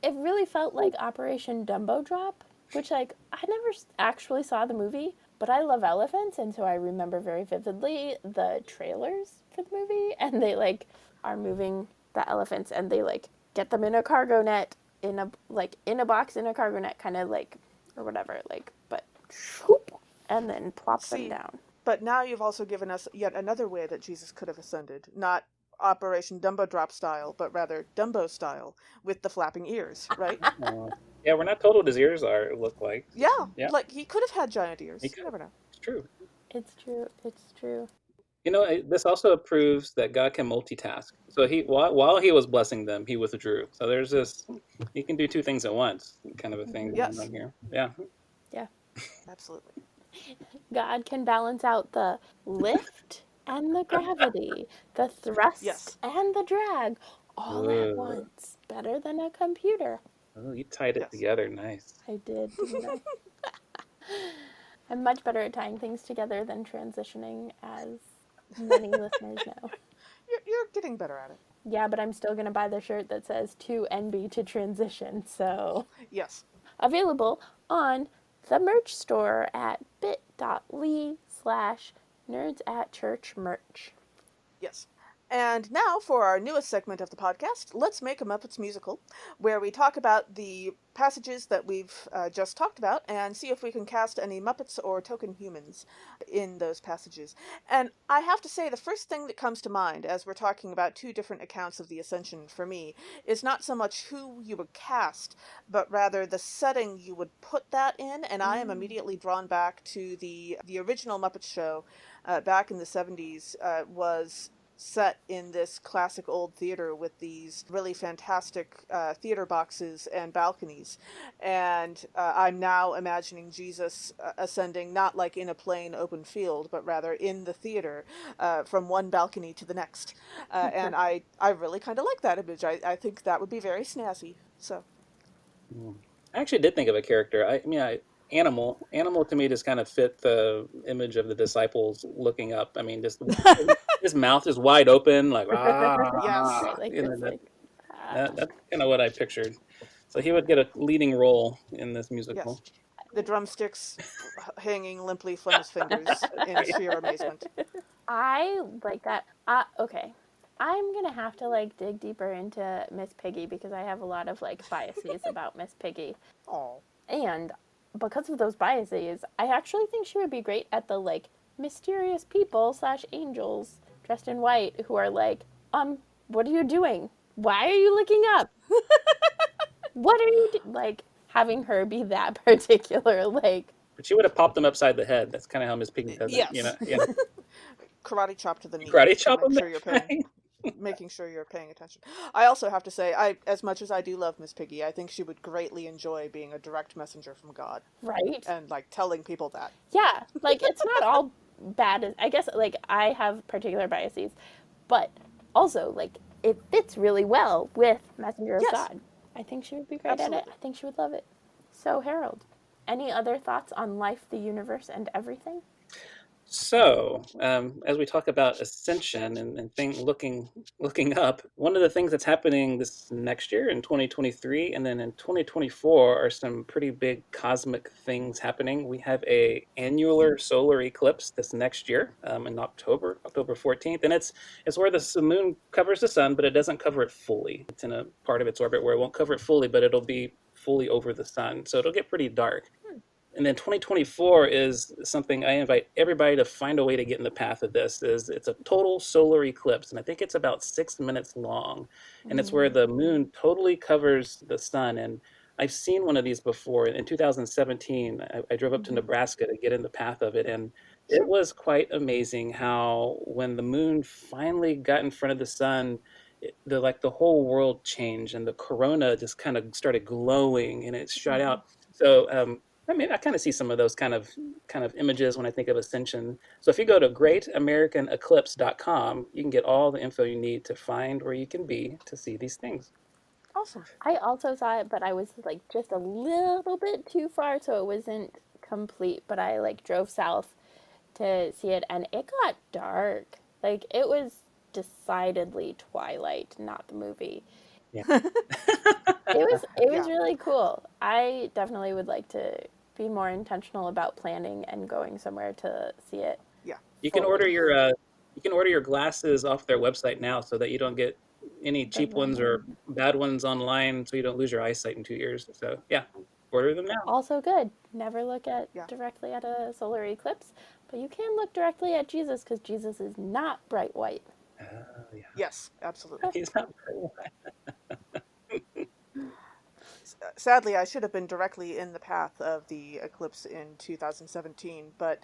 it really felt like Operation Dumbo Drop, which like I never actually saw the movie, but I love elephants, and so I remember very vividly the trailers for the movie, and they like are moving the elephants, and they like get them in a cargo net, in a box in a cargo net, kind of like, or whatever, like, but whoop, and then plop them down. But now you've also given us yet another way that Jesus could have ascended, not Operation Dumbo Drop style, but rather Dumbo style, with the flapping ears, right? Yeah, we're not told what his ears look like. Yeah, Yeah. like he could have had giant ears. You never know. It's true. It's true. This also proves that God can multitask. So while he was blessing them, he withdrew. So there's this, he can do two things at once, kind of a thing going on here. Yeah. Absolutely. God can balance out the lift and the gravity, the thrust and the drag, all at once. Better than a computer. Oh, you tied it together. Nice. I did, didn't I? I'm much better at tying things together than transitioning, as many listeners know. you're getting better at it. Yeah, but I'm still going to buy the shirt that says to NB to transition. So Yes. available on the merch store at bit.ly/nerds at church merch. Yes. And now for our newest segment of the podcast, Let's Make a Muppets Musical, where we talk about the passages that we've just talked about and see if we can cast any Muppets or token humans in those passages. And I have to say, the first thing that comes to mind as we're talking about two different accounts of the Ascension for me is not so much who you would cast, but rather the setting you would put that in. And I am immediately drawn back to the original Muppet Show back in the 70s was set in this classic old theater with these really fantastic theater boxes and balconies. And I'm now imagining Jesus ascending not like in a plain open field, but rather in the theater from one balcony to the next. And I really kind of like that image. I think that would be very snazzy. So. I actually did think of a character. Animal to me just kind of fit the image of the disciples looking up. I mean, just his mouth is wide open, like Yes. Right, like this, like that's kind of what I pictured. So he would get a leading role in this musical. Yes. The drumsticks hanging limply from his fingers in sheer amazement. I like that. Okay. I'm gonna have to like dig deeper into Miss Piggy because I have a lot of like biases about Miss Piggy. Oh. And because of those biases, I actually think she would be great at the like mysterious people/angels dressed in white who are like, what are you doing? Why are you looking up? What are you like having her be that particular like But she would have popped them upside the head. That's kind of how Miss Piggy does it, Yes. Yeah. Karate chop to the knee. Karate To chop make them. sure you're paying, making sure you're paying attention. I also have to say, as much as I do love Miss Piggy, I think she would greatly enjoy being a direct messenger from God. right? And like telling people that. Yeah, like it's not all bad. I guess like I have particular biases, but also like it fits really well with Messenger of Yes. God. I think she would be great at it. Absolutely. I think she would love it. So Harold, any other thoughts on life, the universe, and everything? So, as we talk about ascension and looking up, one of the things that's happening this next year in 2023 and then in 2024 are some pretty big cosmic things happening. We have a annular solar eclipse this next year in October 14th, and it's where the moon covers the sun, but it doesn't cover it fully. It's in a part of its orbit where it won't cover it fully, but it'll be fully over the sun, so it'll get pretty dark. And then 2024 is something I invite everybody to find a way to get in the path of this. Is it's a total solar eclipse, and I think it's about 6 minutes long, and it's where the moon totally covers the sun. And I've seen one of these before in 2017. I drove up to Nebraska to get in the path of it, and it was quite amazing how when the moon finally got in front of the sun, the whole world changed, and the corona just kind of started glowing, and it shot out. So I mean, I kind of see some of those kind of images when I think of ascension. So if you go to greatamericaneclipse.com, you can get all the info you need to find where you can be to see these things. Awesome. I also saw it, but I was like just a little bit too far, so it wasn't complete. But I like drove south to see it, and it got dark. Like it was decidedly Twilight, not the movie. Yeah. It was Yeah. really cool. I definitely would like to be more intentional about planning and going somewhere to see it. Yeah. You can fully. order your glasses off their website now so that you don't get any cheap ones or bad ones online, so you don't lose your eyesight in 2 years. So yeah, order them now. Also good. Never look at Yeah. directly at a solar eclipse, but you can look directly at Jesus because Jesus is not bright white. Yeah. Yes, absolutely. He's not. Sadly, I should have been directly in the path of the eclipse in 2017, but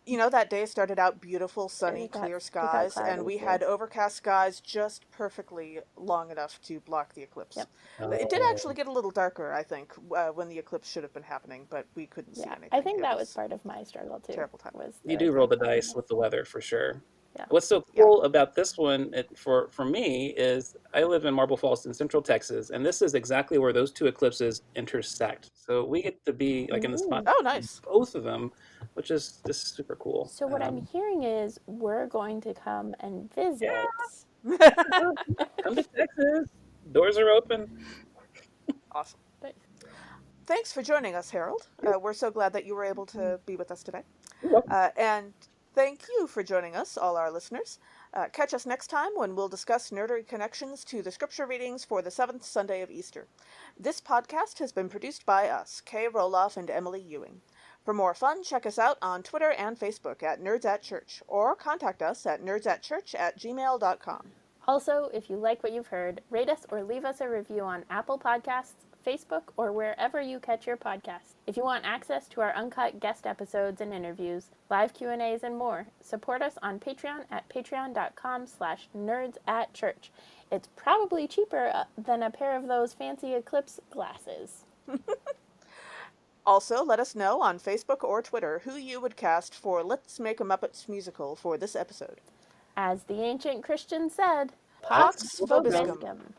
that day started out beautiful, sunny, clear skies, and we had overcast skies just perfectly long enough to block the eclipse. Yep. It did actually get a little darker, I think, when the eclipse should have been happening, but we couldn't see anything. I think that was part of my struggle too. Terrible time. Was You do roll the dice with the weather for sure. Yeah. What's so cool about this one for me is I live in Marble Falls in Central Texas, and this is exactly where those two eclipses intersect. So we get to be like in the spot Ooh. Oh, of nice. both of them, which is just super cool. So what I'm hearing is we're going to come and Yeah, visit. come to Texas. Doors are open. Awesome. But Thanks for joining us, Harold. We're so glad that you were able to be with us today. You're welcome. And thank you for joining us, all our listeners. Catch us next time when we'll discuss nerdery connections to the scripture readings for the seventh Sunday of Easter. This podcast has been produced by us, Kay Roloff and Emily Ewing. For more fun, check us out on Twitter and Facebook at Nerds at Church, or contact us at nerdsatchurch@gmail.com. also, if you like what you've heard, rate us or leave us a review on Apple Podcasts, Facebook, or wherever you catch your podcasts. If you want access to our uncut guest episodes and interviews, live Q&As, and more, support us on Patreon at patreon.com/nerdsatchurch. It's probably cheaper than a pair of those fancy eclipse glasses. Also, let us know on Facebook or Twitter who you would cast for Let's Make a Muppets musical for this episode. As the ancient Christians said, Pax Pax vobiscum. vobiscum.